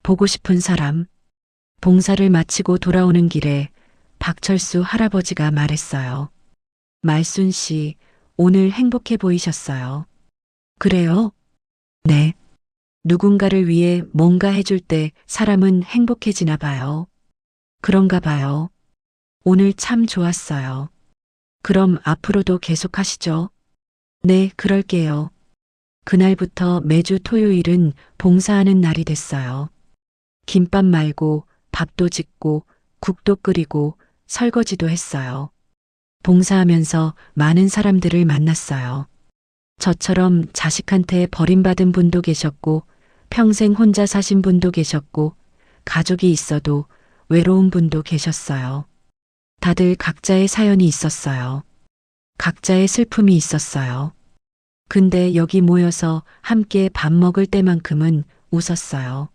보고 싶은 사람. 봉사를 마치고 돌아오는 길에 박철수 할아버지가 말했어요. 말순 씨, 오늘 행복해 보이셨어요. 그래요? 네. 누군가를 위해 뭔가 해줄 때 사람은 행복해지나 봐요. 그런가 봐요. 오늘 참 좋았어요. 그럼 앞으로도 계속 하시죠. 네, 그럴게요. 그날부터 매주 토요일은 봉사하는 날이 됐어요. 김밥 말고 밥도 짓고 국도 끓이고 설거지도 했어요. 봉사하면서 많은 사람들을 만났어요. 저처럼 자식한테 버림받은 분도 계셨고 평생 혼자 사신 분도 계셨고 가족이 있어도 외로운 분도 계셨어요. 다들 각자의 사연이 있었어요. 각자의 슬픔이 있었어요. 근데 여기 모여서 함께 밥 먹을 때만큼은 웃었어요.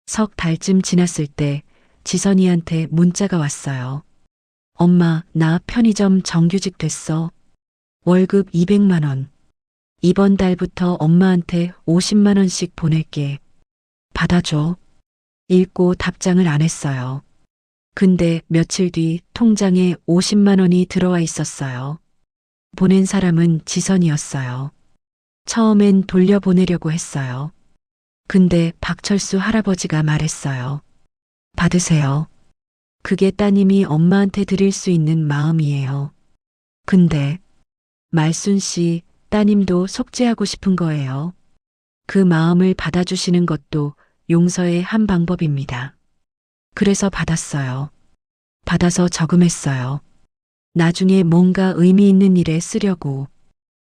석 달쯤 지났을 때 지선이한테 문자가 왔어요. 엄마, 나 편의점 정규직 됐어. 월급 200만 원. 이번 달부터 엄마한테 50만 원씩 보낼게. 받아줘. 읽고 답장을 안 했어요. 근데 며칠 뒤 통장에 50만 원이 들어와 있었어요. 보낸 사람은 지선이었어요. 처음엔 돌려보내려고 했어요. 근데 박철수 할아버지가 말했어요. 받으세요. 그게 따님이 엄마한테 드릴 수 있는 마음이에요. 근데 말순 씨 따님도 속죄하고 싶은 거예요. 그 마음을 받아주시는 것도 용서의 한 방법입니다. 그래서 받았어요. 받아서 저금했어요. 나중에 뭔가 의미 있는 일에 쓰려고.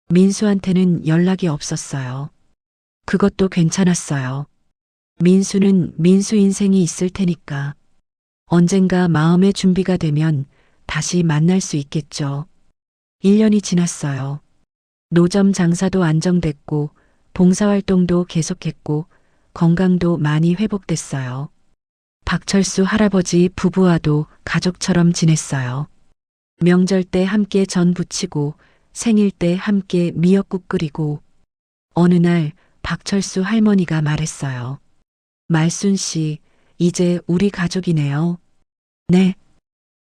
민수한테는 연락이 없었어요. 그것도 괜찮았어요. 민수는 민수 인생이 있을 테니까. 언젠가 마음의 준비가 되면 다시 만날 수 있겠죠. 1년이 지났어요. 노점 장사도 안정됐고 봉사활동도 계속했고 건강도 많이 회복됐어요. 박철수 할아버지 부부와도 가족처럼 지냈어요. 명절 때 함께 전 부치고 생일 때 함께 미역국 끓이고 어느 날 박철수 할머니가 말했어요. 말순 씨, 이제 우리 가족이네요. 네.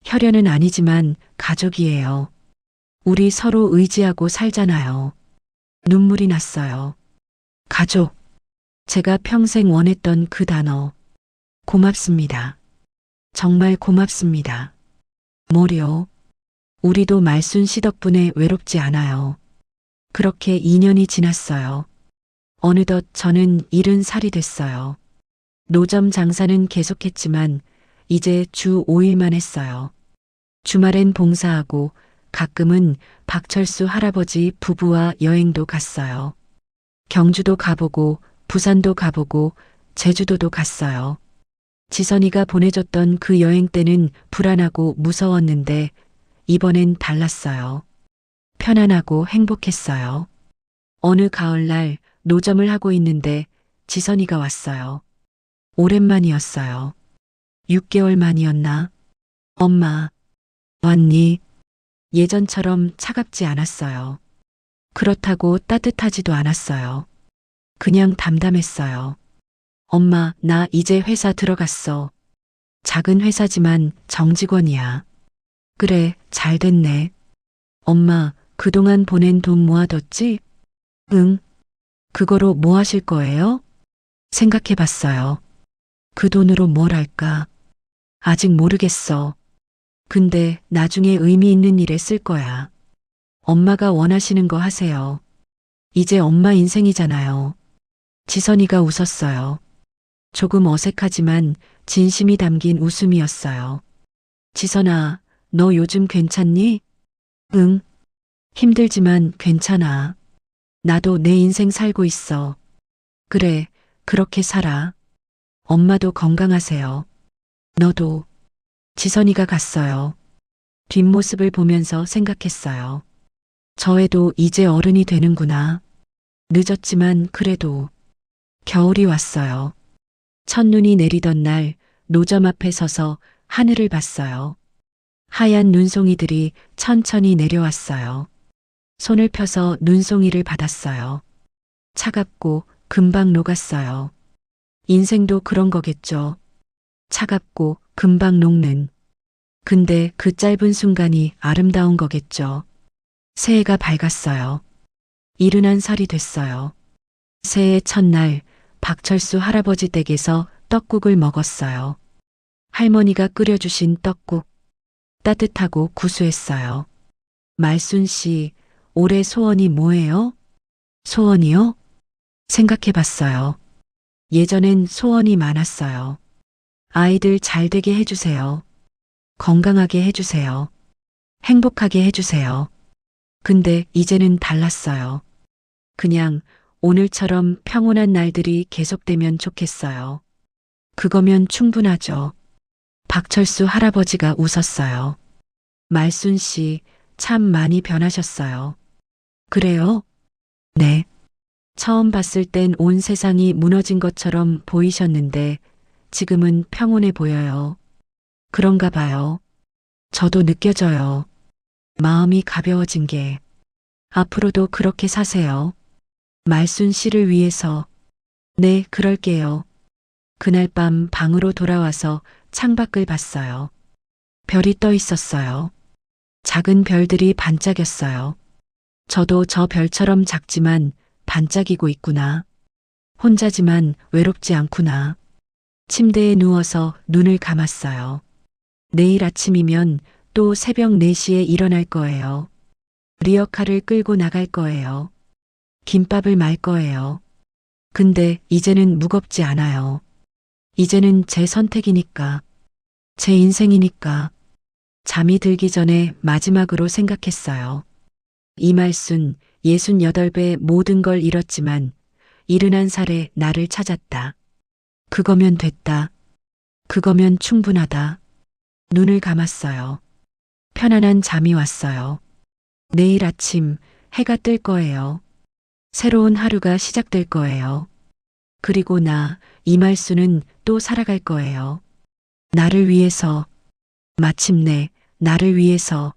혈연은 아니지만 가족이에요. 우리 서로 의지하고 살잖아요. 눈물이 났어요. 가족. 제가 평생 원했던 그 단어. 고맙습니다. 정말 고맙습니다. 뭐려? 우리도 말순 씨 덕분에 외롭지 않아요. 그렇게 2년이 지났어요. 어느덧 저는 70살이 됐어요. 노점 장사는 계속했지만 이제 주 5일만 했어요. 주말엔 봉사하고 가끔은 박철수 할아버지 부부와 여행도 갔어요. 경주도 가보고 부산도 가보고 제주도도 갔어요. 지선이가 보내줬던 그 여행 때는 불안하고 무서웠는데 이번엔 달랐어요. 편안하고 행복했어요. 어느 가을날 노점을 하고 있는데 지선이가 왔어요. 오랜만이었어요. 6개월 만이었나? 엄마, 왔니? 예전처럼 차갑지 않았어요. 그렇다고 따뜻하지도 않았어요. 그냥 담담했어요. 엄마, 나 이제 회사 들어갔어. 작은 회사지만 정직원이야. 그래, 잘 됐네. 엄마, 그동안 보낸 돈 모아뒀지? 응. 그거로 뭐 하실 거예요? 생각해 봤어요. 그 돈으로 뭘 할까? 아직 모르겠어. 근데 나중에 의미 있는 일에 쓸 거야. 엄마가 원하시는 거 하세요. 이제 엄마 인생이잖아요. 지선이가 웃었어요. 조금 어색하지만 진심이 담긴 웃음이었어요. 지선아, 너 요즘 괜찮니? 응. 힘들지만 괜찮아. 나도 내 인생 살고 있어. 그래, 그렇게 살아. 엄마도 건강하세요. 너도. 지선이가 갔어요. 뒷모습을 보면서 생각했어요. 저 애도 이제 어른이 되는구나. 늦었지만 그래도. 겨울이 왔어요. 첫눈이 내리던 날 노점 앞에 서서 하늘을 봤어요. 하얀 눈송이들이 천천히 내려왔어요. 손을 펴서 눈송이를 받았어요. 차갑고 금방 녹았어요. 인생도 그런 거겠죠. 차갑고 금방 녹는. 근데 그 짧은 순간이 아름다운 거겠죠. 새해가 밝았어요. 71살이 됐어요. 새해 첫날 박철수 할아버지 댁에서 떡국을 먹었어요. 할머니가 끓여주신 떡국. 따뜻하고 구수했어요. 말순 씨, 올해 소원이 뭐예요? 소원이요? 생각해 봤어요. 예전엔 소원이 많았어요. 아이들 잘 되게 해주세요. 건강하게 해주세요. 행복하게 해주세요. 근데 이제는 달랐어요. 그냥 오늘처럼 평온한 날들이 계속되면 좋겠어요. 그거면 충분하죠. 박철수 할아버지가 웃었어요. 말순 씨, 참 많이 변하셨어요. 그래요? 네. 처음 봤을 땐 온 세상이 무너진 것처럼 보이셨는데 지금은 평온해 보여요. 그런가 봐요. 저도 느껴져요. 마음이 가벼워진 게. 앞으로도 그렇게 사세요. 말순 씨를 위해서. 네, 그럴게요. 그날 밤 방으로 돌아와서 창밖을 봤어요. 별이 떠 있었어요. 작은 별들이 반짝였어요. 저도 저 별처럼 작지만 반짝이고 있구나. 혼자지만 외롭지 않구나. 침대에 누워서 눈을 감았어요. 내일 아침이면 또 새벽 4시에 일어날 거예요. 리어카를 끌고 나갈 거예요. 김밥을 말 거예요. 근데 이제는 무겁지 않아요. 이제는 제 선택이니까. 제 인생이니까. 잠이 들기 전에 마지막으로 생각했어요. 이말순 68배 모든 걸 잃었지만 71살에 나를 찾았다. 그거면 됐다. 그거면 충분하다. 눈을 감았어요. 편안한 잠이 왔어요. 내일 아침 해가 뜰 거예요. 새로운 하루가 시작될 거예요. 그리고 나 이말순은 또 살아갈 거예요. 나를 위해서, 마침내 나를 위해서.